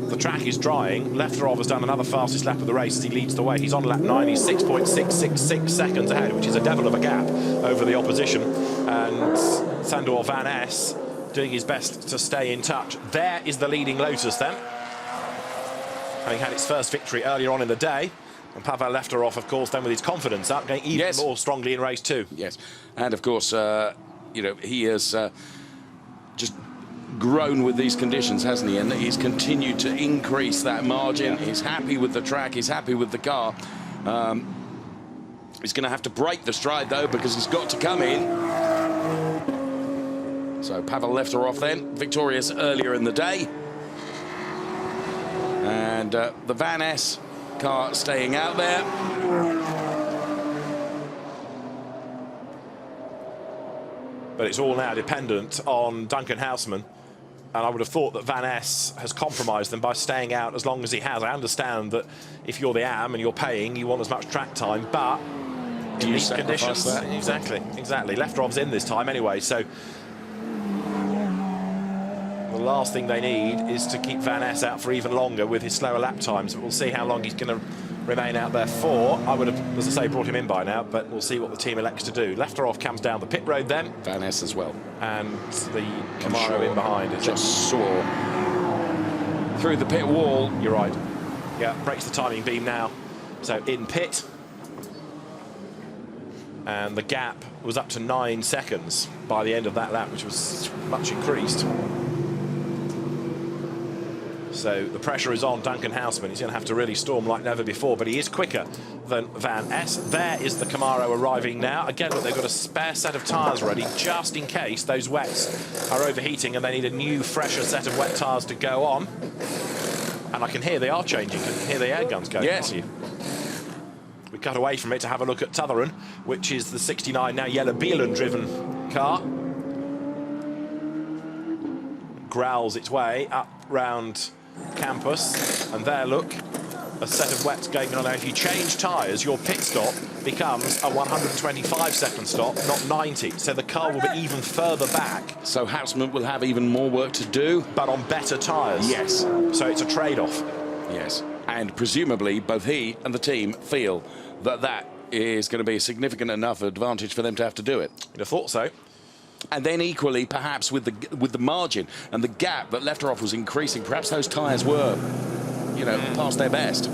the track is drying. Lefteroff has done another fastest lap of the race as he leads the way. He's on lap 9. He's 6.666 seconds ahead, which is a devil of a gap over the opposition. And Sandor Van Ness doing his best to stay in touch. There is the leading Lotus then, having had its first victory earlier on in the day. And Pavel Lefteroff, of course, then with his confidence up, going even more strongly in race 2. Yes, and of course, you know, he has just grown with these conditions, hasn't he? And he's continued to increase that margin. He's happy with the track. He's happy with the car. He's going to have to break the stride, though, because he's got to come in. So Pavel Lefteroff then, victorious earlier in the day. And the Van Ness car staying out there. But it's all now dependent on Duncan Houseman. And I would have thought that Van Ness has compromised them by staying out as long as he has. I understand that if you're the AM and you're paying, you want as much track time, but in these conditions... That? Exactly. Lefteroff's in this time anyway, so... The the last thing they need is to keep Van Ness out for even longer with his slower lap times. But we'll see how long he's going to remain out there for. I would have, as I say, brought him in by now, but we'll see what the team elects to do. Lefteroff comes down the pit road then. Van Ness as well. And the Camaro in behind. Just saw through the pit wall. You're right. Yeah, breaks the timing beam now. So in pit. And the gap was up to 9 seconds by the end of that lap, which was much increased. So the pressure is on Duncan Houseman. He's going to have to really storm like never before, but he is quicker than Van Ness. There is the Camaro arriving now. Again, look, they've got a spare set of tyres ready just in case those wets are overheating and they need a new, fresher set of wet tyres to go on. And I can hear they are changing. I can hear the air guns going. Yes. We cut away from it to have a look at Tutheran, which is the 69 now Yellow Beelan driven car. Growls its way up round campus, and there, look, a set of wets going on. Now, if you change tyres, your pit stop becomes a 125-second stop, not 90. So the car will be even further back. So Houseman will have even more work to do. But on better tyres. Yes. So it's a trade-off. Yes. And presumably both he and the team feel that that is going to be a significant enough advantage for them to have to do it. You'd have thought so. And then equally, perhaps with the margin and the gap that Lefteroff was increasing, perhaps those tyres were, you know, past their best.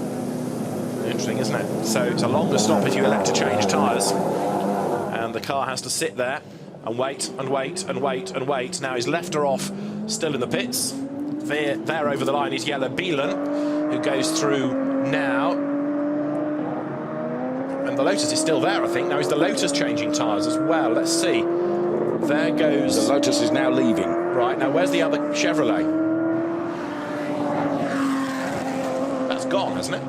Interesting, isn't it? So it's a longer stop if you elect to change tyres. And the car has to sit there and wait and wait and wait and wait. Now is Lefteroff still in the pits. There over the line is Yellow Beelan, who goes through now. And the Lotus is still there, I think. Now is the Lotus changing tyres as well. Let's see. There goes... The Lotus is now leaving. Right, now where's the other Chevrolet? That's gone, hasn't it?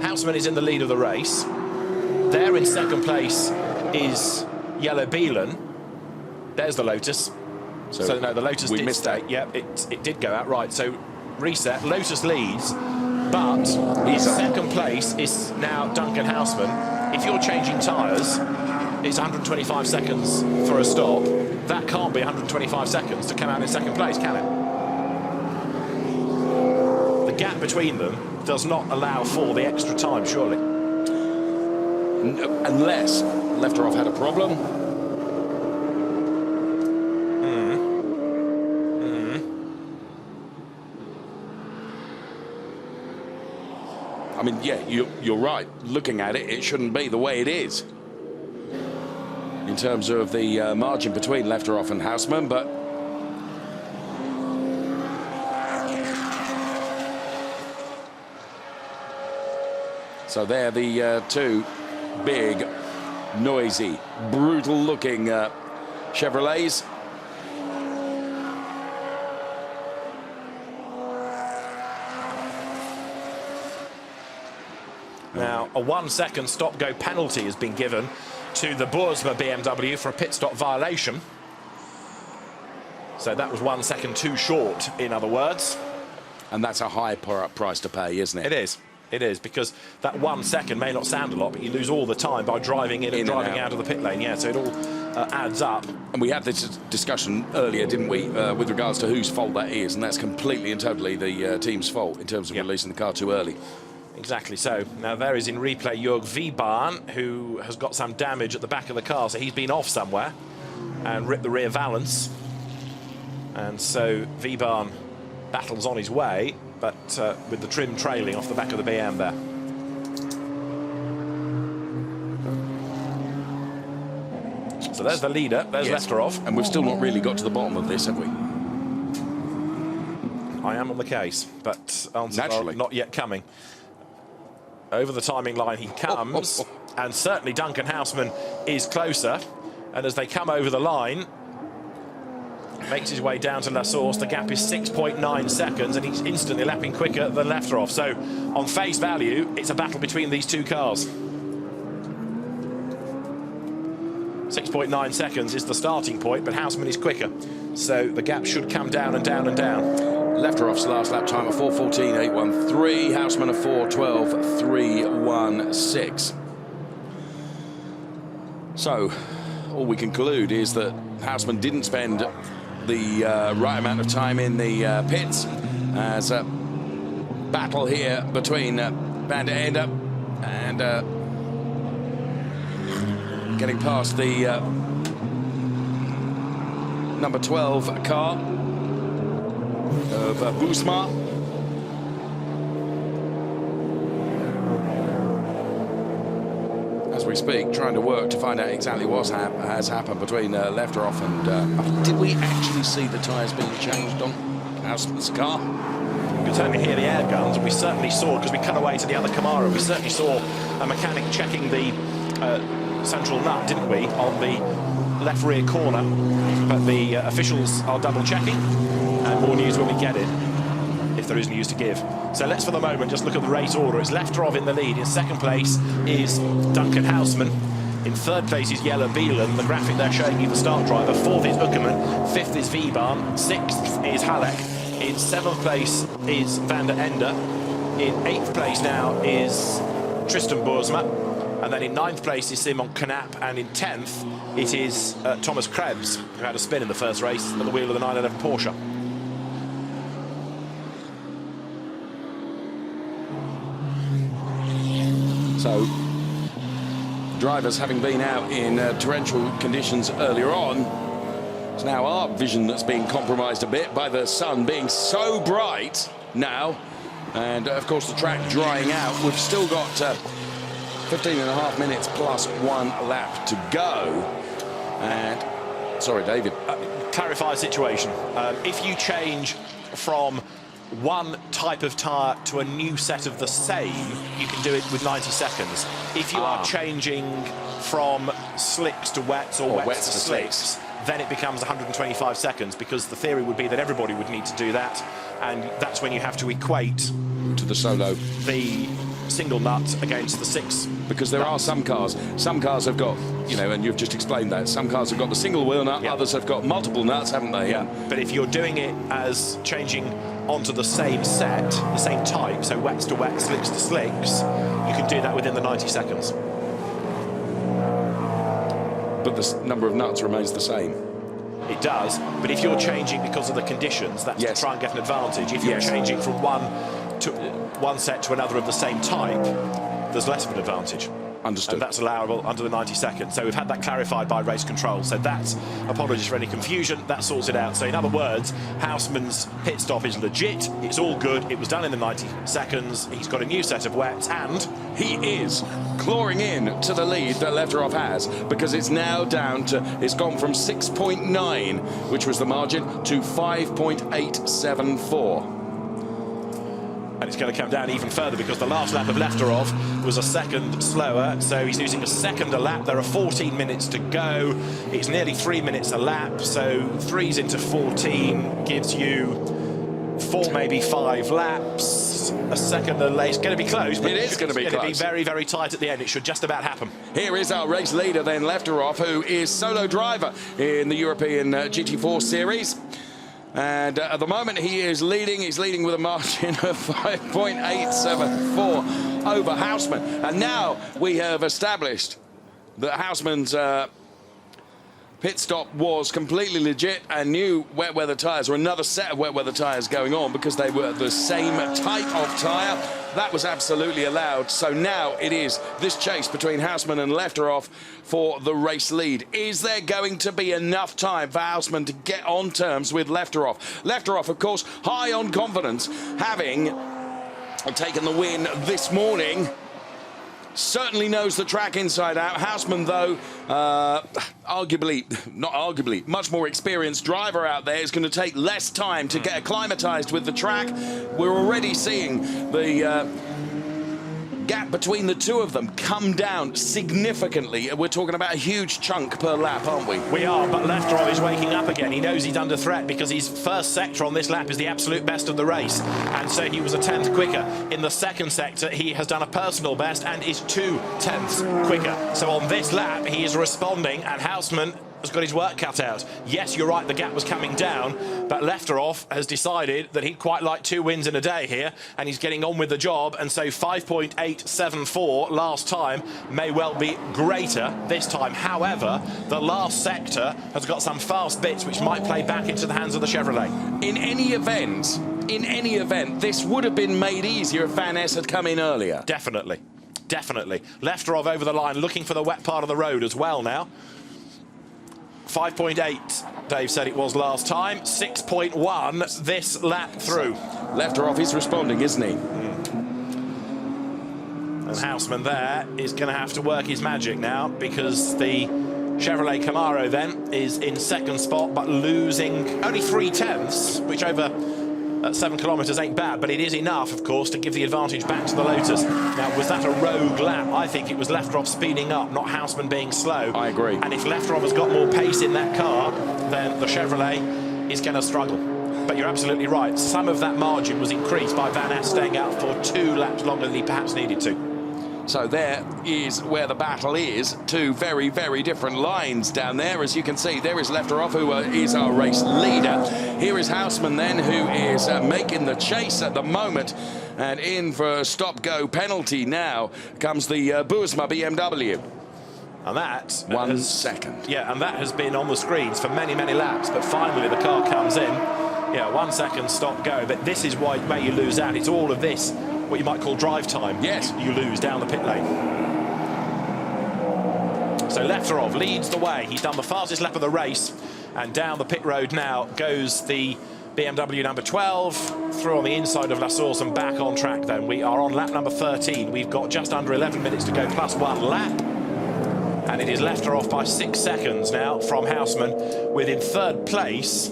Houseman is in the lead of the race. There in second place is Yellow Beelan. There's the Lotus. So no, the Lotus did stay. Yep, it did go out. Right, so reset. Lotus leads. But in second place is now Duncan Houseman. If you're changing tyres, it's 125 seconds for a stop. That can't be 125 seconds to come out in second place, can it? The gap between them does not allow for the extra time, surely. No, unless Lefteroff had a problem. I mean, yeah, you're right. Looking at it, it shouldn't be the way it is in terms of the margin between Lefteroff and Houseman, but so they're the two big, noisy, brutal-looking Chevrolets. Now, a 1-second stop-go penalty has been given to the Boersma BMW for a pit stop violation. So that was 1 second too short, in other words. And that's a high price to pay, isn't it? It is. It is, because that 1 second may not sound a lot, but you lose all the time by driving in and driving out of the pit lane. Yeah, so it all adds up. And we had this discussion earlier, didn't we, with regards to whose fault that is, and that's completely and totally the team's fault in terms of releasing the car too early. Exactly so. Now there is in replay Jörg Wiebahn, who has got some damage at the back of the car, so he's been off somewhere and ripped the rear valance. And so Wiebahn battles on his way, but with the trim trailing off the back of the BM there. So there's the leader, there's Lefteroff. And we've still not really got to the bottom of this, have we? I am on the case, but answers are not yet coming. Over the timing line he comes, and certainly Duncan Houseman is closer. And as they come over the line, makes his way down to La Source. The gap is 6.9 seconds, and he's instantly lapping quicker than Lefteroff. So, on face value, it's a battle between these two cars. 6.9 seconds is the starting point, but Houseman is quicker. So the gap should come down and down and down. Lefteroff's last lap time of 4:14.813. Houseman of 4:12.316. So, all we can conclude is that Houseman didn't spend the right amount of time in the pits, as a battle here between Van der Ende and getting past the number 12 car of Bousma. As we speak, trying to work to find out exactly what has happened between Lefteroff and... did we actually see the tyres being changed on Houseman's car? You could certainly hear the air guns, and we certainly saw, because we cut away to the other Camaro, we certainly saw a mechanic checking the central nut, didn't we, on the left rear corner. But the officials are double checking, and more news when we get it, if there is news to give. So let's for the moment just look at the race order. It's Lefterov in the lead. In second place is Duncan Houseman. In third place is Jelle Bielan. The graphic they're showing you the start driver. Fourth is Ukkerman. Fifth is Wiebahn. Sixth is Halleck. In seventh place is Van der Ende. In eighth place now is Tristan Boersma. And then in ninth place is Simon Knapp. And in 10th it is Thomas Krebs, who had a spin in the first race at the wheel of the 911 Porsche. So, drivers having been out in torrential conditions earlier on, it's now our vision that's being compromised a bit by the sun being so bright now, and of course the track drying out. We've still got 15.5 minutes plus 1 lap to go. And sorry, David. Clarify the situation. If you change from one type of tyre to a new set of the same, you can do it with 90 seconds. If you are changing from slicks to wets or wets to slicks, then it becomes 125 seconds, because the theory would be that everybody would need to do that, and that's when you have to equate to the solo the single nut against the 6. Because there are some cars have got, you know, and you've just explained that, some cars have got the single wheel nut, others have got multiple nuts, haven't they? Yeah. But if you're doing it as changing onto the same set, the same type, so wets to wets, slicks to slicks, you can do that within the 90 seconds. But the number of nuts remains the same. It does, but if you're changing because of the conditions, that's to try and get an advantage. If you're changing from one set to another of the same type, there's less of an advantage. Understood. And that's allowable under the 90 seconds. So we've had that clarified by race control. So that's, apologies for any confusion, that sorts it out. So in other words, Houseman's pit stop is legit. It's all good. It was done in the 90 seconds. He's got a new set of wets, and he is clawing in to the lead that Lefteroff has, because it's now down to, it's gone from 6.9, which was the margin, to 5.874. And it's going to come down even further, because the last lap of Lefterov was a second slower, so he's losing a second a lap. There are 14 minutes to go. It's nearly 3 minutes a lap, so 3s into 14 gives you 4, maybe 5 laps. A second delay. It's going to be close, but it is going to be close. It's going to be very, very tight at the end. It should just about happen. Here is our race leader then, Lefteroff, who is solo driver in the European GT4 series. And at the moment, he is leading. He's leading with a margin of 5.874 over Houseman. And now we have established that Houseman's pit stop was completely legit, and new wet weather tyres, or another set of wet weather tyres going on, because they were the same type of tyre. That was absolutely allowed. So now it is this chase between Houseman and Lefteroff for the race lead. Is there going to be enough time for Houseman to get on terms with Lefteroff? Lefteroff, of course, high on confidence, having taken the win this morning. Certainly knows the track inside out. Houseman, though, much more experienced driver out there, is going to take less time to get acclimatized with the track. We're already seeing the gap between the two of them come down significantly. We're talking about a huge chunk per lap, aren't we? We are, but Lefterov is waking up again. He knows he's under threat, because his first sector on this lap is the absolute best of the race, and so he was a 10th quicker. In the second sector, he has done a personal best and is 2 tenths quicker. So on this lap, he is responding, and Houseman has got his work cut out. Yes, you're right, the gap was coming down, but Lefterov has decided that he'd quite like 2 wins in a day here, and he's getting on with the job, and so 5.874 last time may well be greater this time. However, the last sector has got some fast bits which might play back into the hands of the Chevrolet. In any event, this would have been made easier if Van Ness had come in earlier. Definitely. Definitely. Lefterov over the line, looking for the wet part of the road as well now. 5.8, Dave said it was last time. 6.1 this lap through. Lefterov is responding, isn't he? And Houseman there is going to have to work his magic now, because the Chevrolet Camaro then is in second spot, but losing only 0.3, which over 7 kilometres ain't bad, but it is enough, of course, to give the advantage back to the Lotus. Now, was that a rogue lap? I think it was Lefterov speeding up, not Houseman being slow. I agree. And if Lefterov has got more pace in that car, then the Chevrolet is going to struggle. But you're absolutely right. Some of that margin was increased by Van Ness staying out for 2 laps longer than he perhaps needed to. So there is where the battle is. 2 very, very different lines down there. As you can see, there is Lefterov, who is our race leader. Here is Houseman then, who is making the chase at the moment. And in for a stop-go penalty now comes the Buisma BMW. And that... 1 second. Yeah, and that has been on the screens for many, many laps. But finally, the car comes in. Yeah, 1 second stop-go. But this is where you lose out. It's all of this, what you might call drive time. Yes. You lose down the pit lane. So Lefterov leads the way. He's done the fastest lap of the race. And down the pit road now goes the BMW number 12, through on the inside of La Source and back on track then. We are on lap number 13. We've got just under 11 minutes to go, plus 1 lap. And it is Lefterov by 6 seconds now from Houseman, with in 3rd place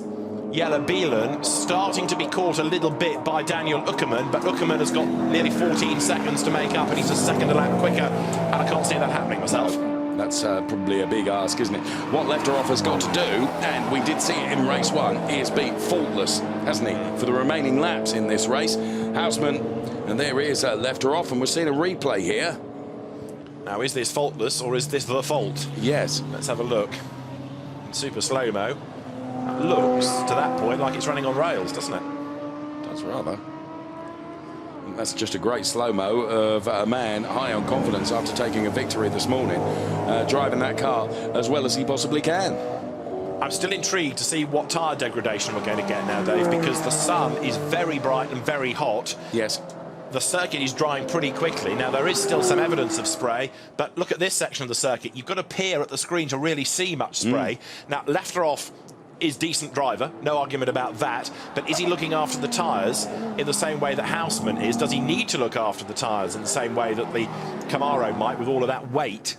Jelle Bielen, starting to be caught a little bit by Daniel Uckermann, but Uckermann has got nearly 14 seconds to make up, and he's a second a lap quicker, and I can't see that happening myself. That's probably a big ask, isn't it? What Lefterov has got to do, and we did see it in race 1, is be faultless, hasn't he, for the remaining laps in this race. Houseman, and there is Lefterov, and we're seeing a replay here. Now, is this faultless, or is this the fault? Yes. Let's have a look. Super slow-mo. That looks, to that point, like it's running on rails, doesn't it? Does rather. That's just a great slow-mo of a man high on confidence after taking a victory this morning, driving that car as well as he possibly can. I'm still intrigued to see what tyre degradation we're going to get now, Dave, because the sun is very bright and very hot. Yes. The circuit is drying pretty quickly. Now, there is still some evidence of spray, but look at this section of the circuit. You've got to peer at the screen to really see much spray. Now, Lefterov is decent driver, no argument about that, but is he looking after the tyres in the same way that Houseman is? Does he need to look after the tyres in the same way that the Camaro might, with all of that weight?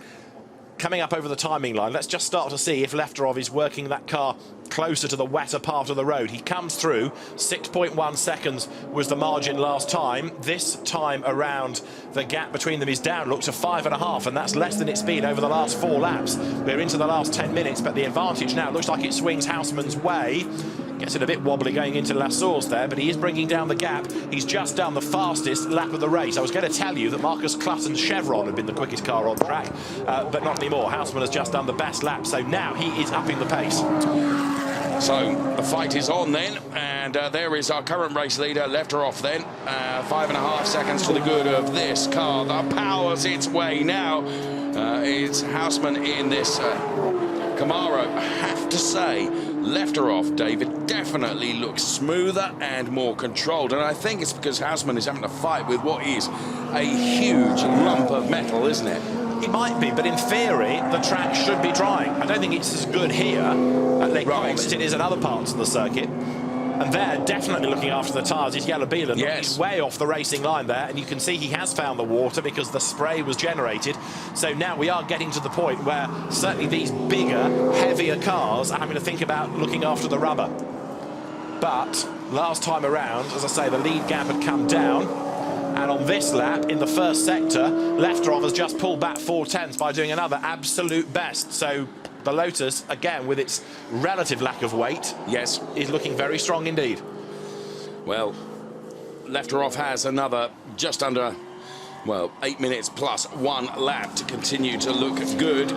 Coming up over the timing line, let's just start to see if Lefterov is working that car closer to the wetter part of the road. He comes through. 6.1 seconds was the margin last time. This time around, the gap between them is down, look, to 5.5, and that's less than it's been over the last 4 laps. We're into the last 10 minutes, but the advantage now looks like it swings Houseman's way. Gets it a bit wobbly going into La Source there, but he is bringing down the gap. He's just done the fastest lap of the race. I was going to tell you that Marcus Klutten's Chevron had been the quickest car on track, but not anymore. Houseman has just done the best lap, so now he is upping the pace. So the fight is on then, and there is our current race leader, Lefterov then. 5.5 seconds to the good of this car that powers its way now. It's Houseman in this Camaro. I have to say, Lefterov, David, definitely looks smoother and more controlled, and I think it's because Houseman is having to fight with what is a huge lump of metal, isn't it? It might be, but in theory, the track should be drying. I don't think it's as good here at Les Combes as it is in other parts of the circuit. And they're definitely looking after the tyres. It's Jelle Bielen, yes, way off the racing line there, and you can see he has found the water because the spray was generated. So now we are getting to the point where certainly these bigger, heavier cars are having to think about looking after the rubber. But last time around, as I say, the lead gap had come down. And on this lap, in the first sector, Lefterov has just pulled back 4/10 by doing another absolute best. So the Lotus, again, with its relative lack of weight, yes, is looking very strong indeed. Well, Lefterov has another just under, well, 8 minutes plus 1 lap to continue to look good.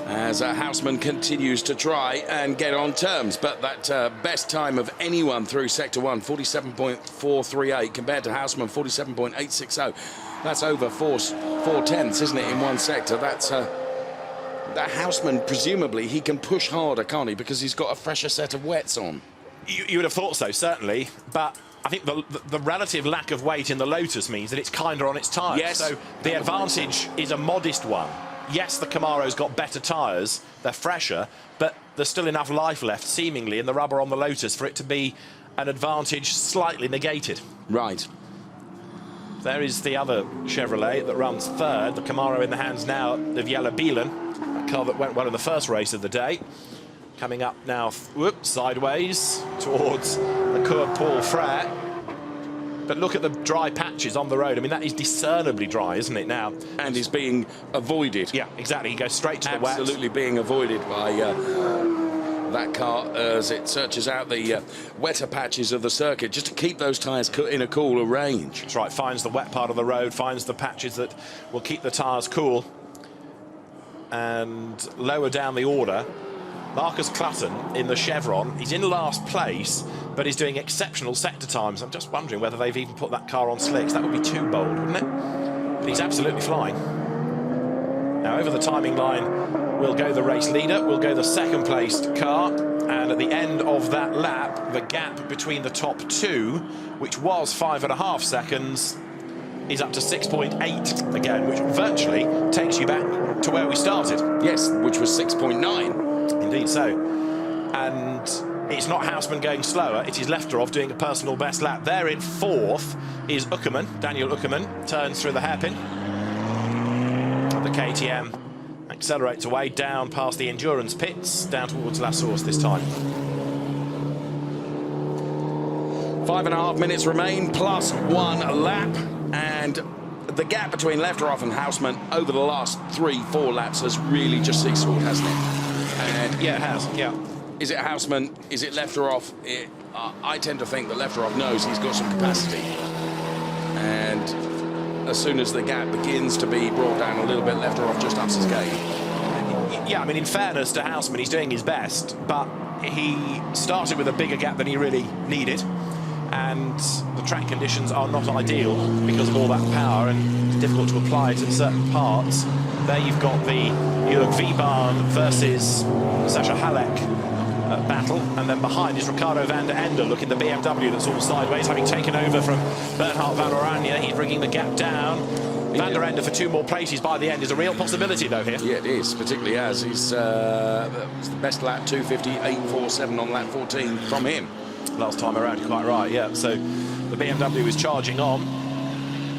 as Houseman continues to try and get on terms. But that best time of anyone through Sector 1, 47.438, compared to Houseman, 47.860. That's over 4/10, isn't it, in one sector? That's that Houseman, presumably, he can push harder, can't he? Because he's got a fresher set of wets on. You would have thought so, certainly. But I think the relative lack of weight in the Lotus means that it's kinder on its tyres. Yes. So the advantage is a modest one. Yes, the Camaro's got better tyres, they're fresher, but there's still enough life left, seemingly, in the rubber on the Lotus for it to be an advantage slightly negated. Right. There is the other Chevrolet that runs third, the Camaro in the hands now of Jelle Bielen, a car that went well in the first race of the day. Coming up now, sideways towards the Coeur Paul Frère. But look at the dry patches on the road. I mean, that is discernibly dry, isn't it, now? And is being avoided. Yeah, exactly. He goes straight to the wet. Absolutely being avoided by that car as it searches out the wetter patches of the circuit, just to keep those tyres in a cooler range. That's right. Finds the wet part of the road, finds the patches that will keep the tyres cool. And lower down the order, Marcus Clutton in the Chevron. He's in last place, but he's doing exceptional sector times. I'm just wondering whether they've even put that car on slicks. That would be too bold, wouldn't it? But he's absolutely flying. Now, over the timing line will go the race leader, will go the second-placed car, and at the end of that lap, the gap between the top two, which was 5.5 seconds, is up to 6.8 again, which virtually takes you back to where we started. Yes, which was 6.9. Indeed so. And it's not Houseman going slower, it is Lefterov doing a personal best lap. There in fourth is Uckerman, Daniel Uckerman, turns through the hairpin. The KTM accelerates away down past the endurance pits, down towards La Source this time. 5.5 minutes remain, plus 1 lap, and the gap between Lefterov and Houseman over the last 3-4 laps has really just seesawed, hasn't it? And yeah, it has, yeah. Is it Houseman? Is it Lefterov? I tend to think that Lefterov knows he's got some capacity. And as soon as the gap begins to be brought down a little bit, Lefterov just ups his game. Yeah, I mean, in fairness to Houseman, he's doing his best, but he started with a bigger gap than he really needed. And the track conditions are not ideal because of all that power, and it's difficult to apply it in certain parts. There you've got the Jörg Wiebahn versus Sascha Halek battle, and then behind is Ricardo van der Ende. Look at the BMW that's all sideways, having taken over from Bernhard van Oranje. He's bringing the gap down. Van der Ende for 2 more places by the end is a real possibility, though, here. Yeah, it is, particularly as he's the best lap, 2:58.47 on lap 14 from him. Last time around, you're quite right, yeah. So the BMW is charging on.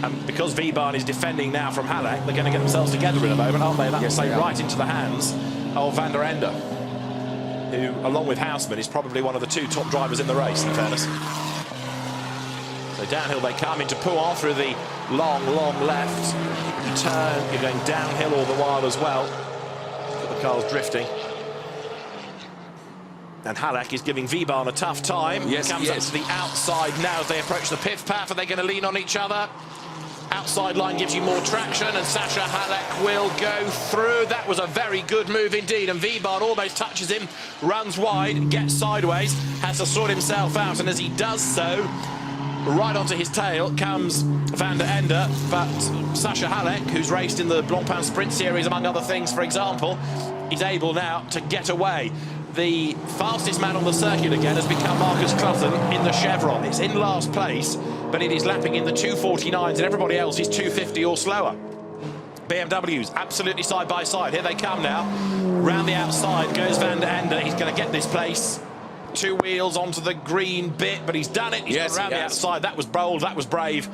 And because Wiebahn is defending now from Halek, they're going to get themselves together in a moment, aren't they? That will play right into the hands of van der Ende, who, along with Houseman, is probably one of the 2 top drivers in the race, in fairness. So downhill they come into Pouin through the long, long left. You turn, you're going downhill all the while as well. But the car's drifting. And Halek is giving Wiebahn a tough time. Yes, comes up to the outside now as they approach the pit path. Are they going to lean on each other? Outside line gives you more traction, and Sascha Halek will go through. That was a very good move indeed, and Wiebahn almost touches him, runs wide, gets sideways, has to sort himself out, and as he does so, right onto his tail comes van der Ende, but Sascha Halek, who's raced in the Blancpain Sprint Series, among other things, for example, is able now to get away. The fastest man on the circuit again has become Marcus Clutton in the Chevron. It's in last place, but it is lapping in the 2:49s, and everybody else is 2:50 or slower. BMWs absolutely side by side. Here they come now. Round the outside goes van der Ende. He's going to get this place. 2 wheels onto the green bit, but he's done it. He's gone round the outside. That was bold, that was brave,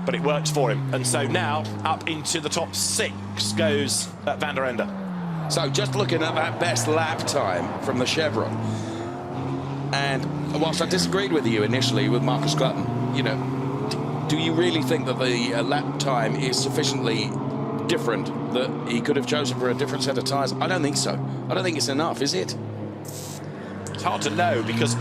but it works for him. And so now up into the top 6 goes van der Ende. So just looking at that best lap time from the Chevron, and whilst I disagreed with you initially with Marcus Clutton, you know, do you really think that the lap time is sufficiently different that he could have chosen for a different set of tyres? I don't think so. I don't think it's enough, is it? It's hard to know, because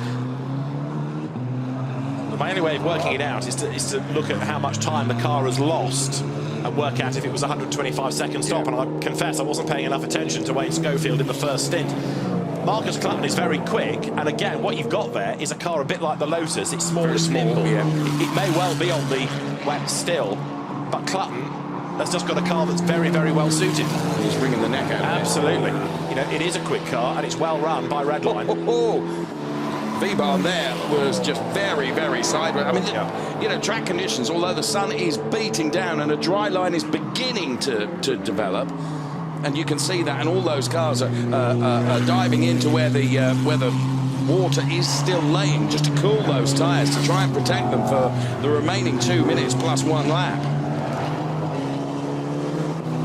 my only way of working it out is to look at how much time the car has lost and work out if it was a 125-second stop. And I confess I wasn't paying enough attention to Wayne Schofield in the first stint. Marcus Clutton is very quick, and again, what you've got there is a car a bit like the Lotus. It's small and nimble. Yeah. It may well be on the wet still, but Clutton has just got a car that's very, very well suited. He's bringing the neck out. Absolutely. You know, it is a quick car, and it's well run by Redline. V-Barn there was just very, very sideways. I mean, you know, track conditions, although the sun is beating down and a dry line is beginning to develop, and you can see that, and all those cars are diving into where the water is still laying, just to cool those tyres, to try and protect them for the remaining 2 minutes plus 1 lap.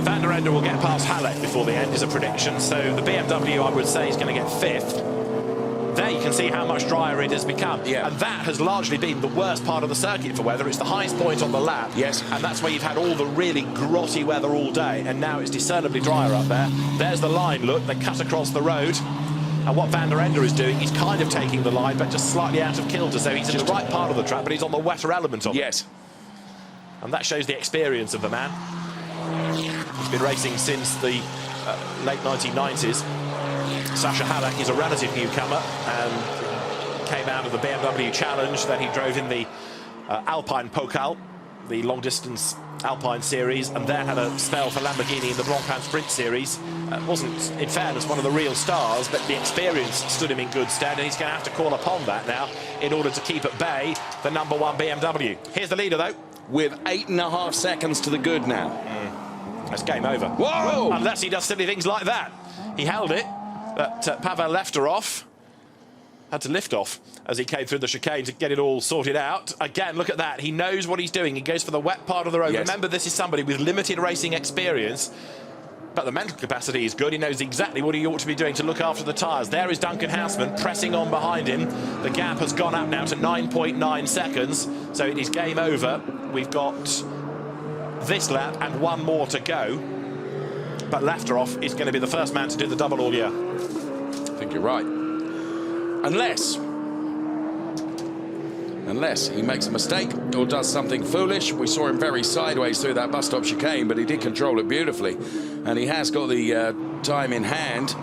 Van der Ende will get past Halleck before the end is a prediction, so the BMW, I would say, is going to get 5th. There you can see how much drier it has become. Yeah. And that has largely been the worst part of the circuit for weather. It's the highest point on the lap. Yes. And that's where you've had all the really grotty weather all day. And now it's discernibly drier up there. There's the line, look, they cut across the road. And what Van der Ende is doing, he's kind of taking the line, but just slightly out of kilter. So he's in the right part of the track, but he's on the wetter element of it. Yes. And that shows the experience of the man. He's been racing since the late 1990s. Sasha Halleck is a relative newcomer and came out of the BMW Challenge. Then he drove in the Alpine Pokal, the long-distance Alpine Series, and there had a spell for Lamborghini in the Blancpain Sprint Series. Wasn't, in fairness, one of the real stars, but the experience stood him in good stead, and he's going to have to call upon that now in order to keep at bay the #1 BMW. Here's the leader, though. With 8.5 seconds to the good now. That's game over. Whoa! Unless he does silly things like that. He held it, but Pavel Lefterov had to lift off as he came through the chicane to get it all sorted out. Again, look at that. He knows what he's doing. He goes for the wet part of the road. Yes. Remember, this is somebody with limited racing experience, but the mental capacity is good. He knows exactly what he ought to be doing to look after the tyres. There is Duncan Houseman pressing on behind him. The gap has gone up now to 9.9 seconds, so it is game over. We've got this lap and 1 more to go. But Lefterov is going to be the first man to do the double all year. I think you're right. Unless he makes a mistake or does something foolish. We saw him very sideways through that bus stop chicane, but he did control it beautifully. And he has got the time in hand.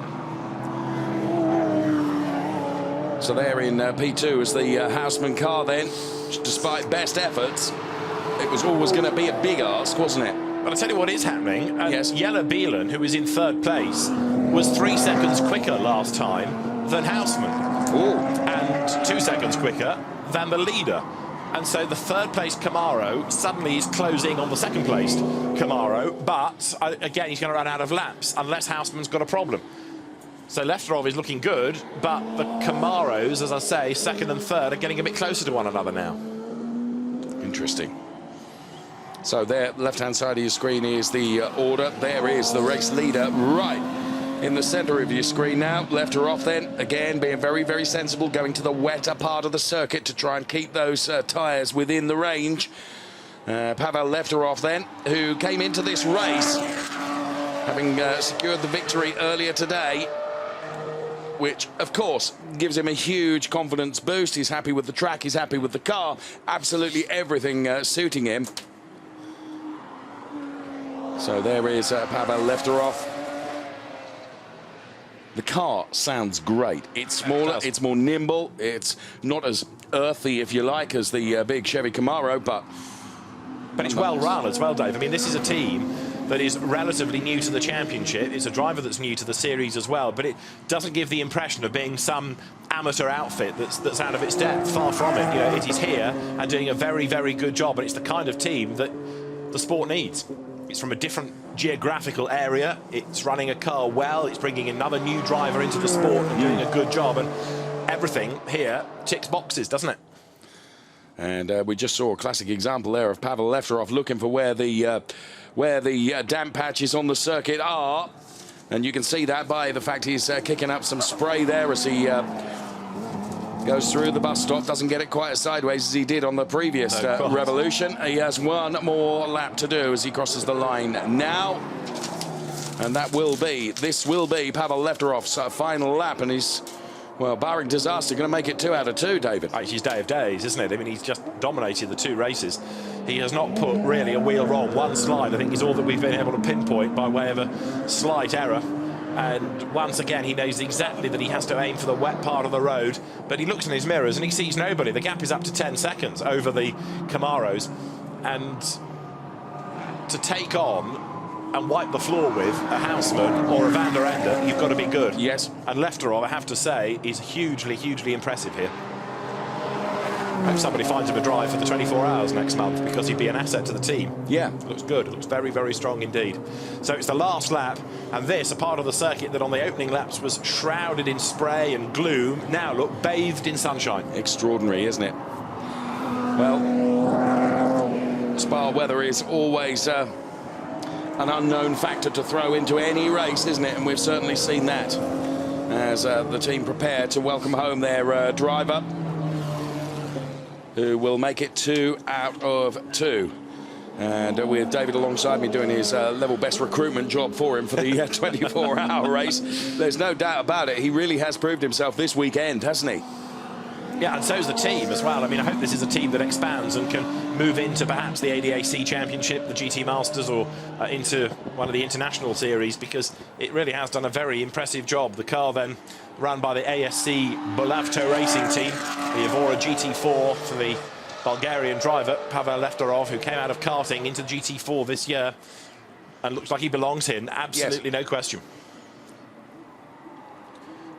So there in P2 is the Houseman car then. Despite best efforts, it was always going to be a big ask, wasn't it? But I'll tell you what is happening. Yes. Jelle Bielen, who is in 3rd place, was 3 seconds quicker last time than Houseman. Ooh. And 2 seconds quicker than the leader. And so the 3rd place Camaro suddenly is closing on the 2nd place Camaro. But, again, he's going to run out of laps unless Houseman's got a problem. So Lefterov is looking good, but the Camaros, as I say, 2nd and 3rd, are getting a bit closer to one another now. Interesting. So there, left-hand side of your screen is the order. There is the race leader right in the center of your screen now. Lefterov then, again, being very, very sensible, going to the wetter part of the circuit to try and keep those tyres within the range. Pavel Lefterov then, who came into this race, having secured the victory earlier today, which, of course, gives him a huge confidence boost. He's happy with the track, he's happy with the car, absolutely everything suiting him. So there is Pavel Lefterov. The car sounds great. It's smaller, it's more nimble, it's not as earthy, if you like, as the big Chevy Camaro, but it's well run as well, Dave. I mean, this is a team that is relatively new to the championship. It's a driver that's new to the series as well, but it doesn't give the impression of being some amateur outfit that's out of its depth. Far from it. You know, it is here and doing a very, very good job, and it's the kind of team that the sport needs. It's from a different geographical area. It's running a car well. It's bringing another new driver into the sport and doing a good job. And everything here ticks boxes, doesn't it? And we just saw a classic example there of Pavel Lefterov looking for where the damp patches on the circuit are. And you can see that by the fact he's kicking up some spray there as he goes through the bus stop. Doesn't get it quite as sideways as he did on the previous revolution. He has 1 more lap to do as he crosses the line now. And this will be Pavel Lefterov's final lap. And he's, well, barring disaster, going to make it 2 out of 2, David. It's his day of days, isn't it? I mean, he's just dominated the 2 races He has not put really a wheel wrong. One slide, I think, is all that we've been able to pinpoint by way of a slight error. And once again, he knows exactly that he has to aim for the wet part of the road, but he looks in his mirrors and he sees nobody. The gap is up to 10 seconds over the Camaros, and to take on and wipe the floor with a Houseman or a Van der Ende, you've got to be good. Yes. And Lefterov, I have to say, is hugely, hugely impressive here. I hope somebody finds him a drive for the 24 hours next month, because he'd be an asset to the team. Yeah. Looks good. Looks very, very strong indeed. So it's the last lap, and this, a part of the circuit that on the opening laps was shrouded in spray and gloom, now look bathed in sunshine. Extraordinary, isn't it? Well, Spa weather is always an unknown factor to throw into any race, isn't it? And we've certainly seen that as the team prepare to welcome home their driver, who will make it 2 out of 2. And with David alongside me doing his level best recruitment job for him for the 24-hour race, there's no doubt about it. He really has proved himself this weekend, hasn't he? Yeah, and so's the team as well. I mean, I hope this is a team that expands and can move into perhaps the ADAC Championship, the GT Masters, or into one of the international series, because it really has done a very impressive job. The car then run by the ASC Bolavto Racing team, the Evora GT4 for the Bulgarian driver, Pavel Lefterov, who came out of karting into GT4 this year and looks like he belongs here, absolutely no question.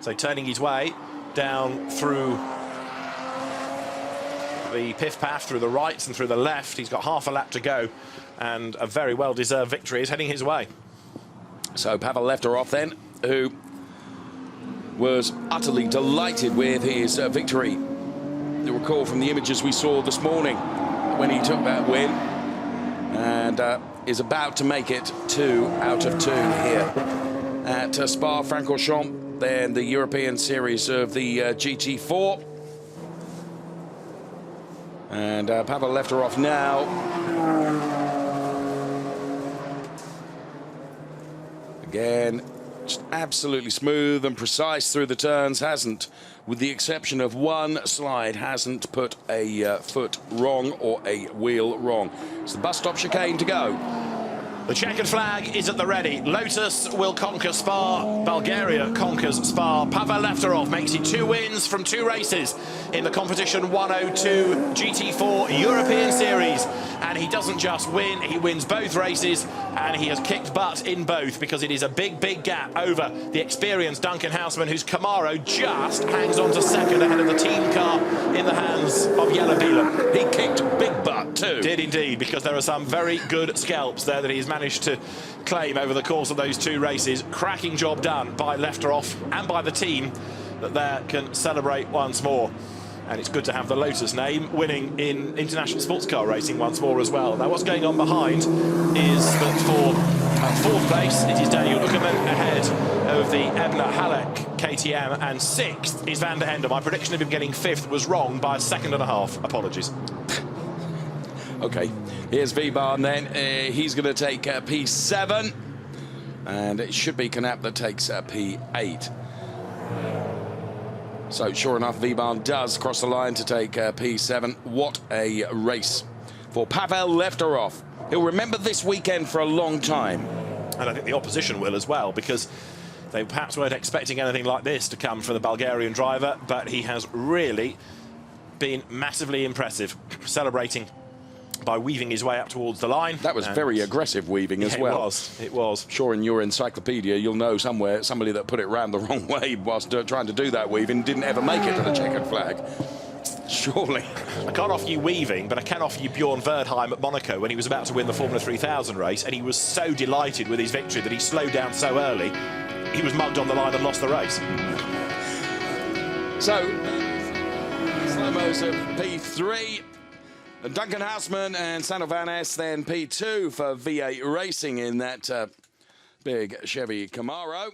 So turning his way down through the piff-paff, through the rights and through the left. He's got half a lap to go, and a very well-deserved victory is heading his way. So Pavel Lefterov then, who was utterly delighted with his victory. You'll recall from the images we saw this morning when he took that win, and is about to make it 2 out of 2 here at Spa-Francorchamps, then the European Series of the GT4. And Pavel Lefterov now again, just absolutely smooth and precise through the turns. Hasn't, with the exception of one slide, hasn't put a foot wrong or a wheel wrong. It's the bus stop chicane to go. The checkered flag is at the ready. Lotus will conquer Spa. Bulgaria conquers Spa. Pavel Lefterov makes it 2 wins from 2 races in the Competition 102 GT4 European Series. And he doesn't just win, he wins both races, and he has kicked butt in both, because it is a big, big gap over the experienced Duncan Houseman, whose Camaro just hangs on to second ahead of the team car in the hands of Jelle Bielen. He kicked big butt too. Did indeed, because there are some very good scalps there that he's managed to claim over the course of those 2 races. Cracking job done by Lefterov and by the team that there can celebrate once more. And it's good to have the Lotus name winning in international sports car racing once more as well. Now, what's going on behind is that for 4th place, it is Daniel Uckerman ahead of the Ebner Halleck KTM, and 6th is Van der Ende. My prediction of him getting 5th was wrong by 1.5 seconds. Apologies. Okay, here's Wiebahn then. He's going to take P7, and it should be Knapp that takes P8. So sure enough, Wiebahn does cross the line to take P7. What a race for Pavel Lefterov. He'll remember this weekend for a long time. And I think the opposition will as well, because they perhaps weren't expecting anything like this to come from the Bulgarian driver, but he has really been massively impressive, celebrating by weaving his way up towards the line. That was very aggressive weaving as well. It was. Sure, in your encyclopedia, you'll know somewhere somebody that put it round the wrong way whilst trying to do that weaving didn't ever make it to the checkered flag. Surely. I can't offer you weaving, but I can offer you Bjorn Verdheim at Monaco when he was about to win the Formula 3000 race, and he was so delighted with his victory that he slowed down so early, he was mugged on the line and lost the race. So, slow-mos of P3. Duncan Houseman and Samuel Van Es, then P2 for V8 Racing in that big Chevy Camaro.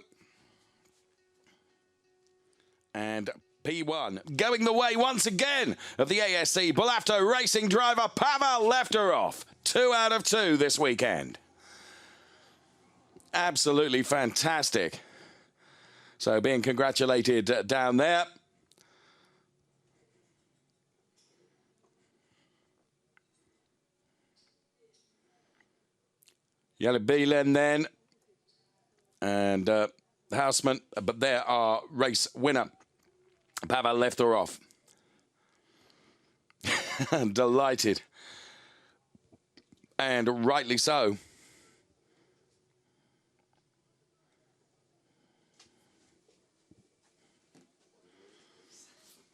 And P1 going the way once again of the ASC Bolavto Racing driver Pavel Lefterov. 2 out of 2 this weekend. Absolutely fantastic. So being congratulated down there. Yellow Beeline then. And Houseman, but there are race winner. Pavel left or off. Delighted. And rightly so.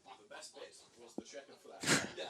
The best bit was the checkered flag.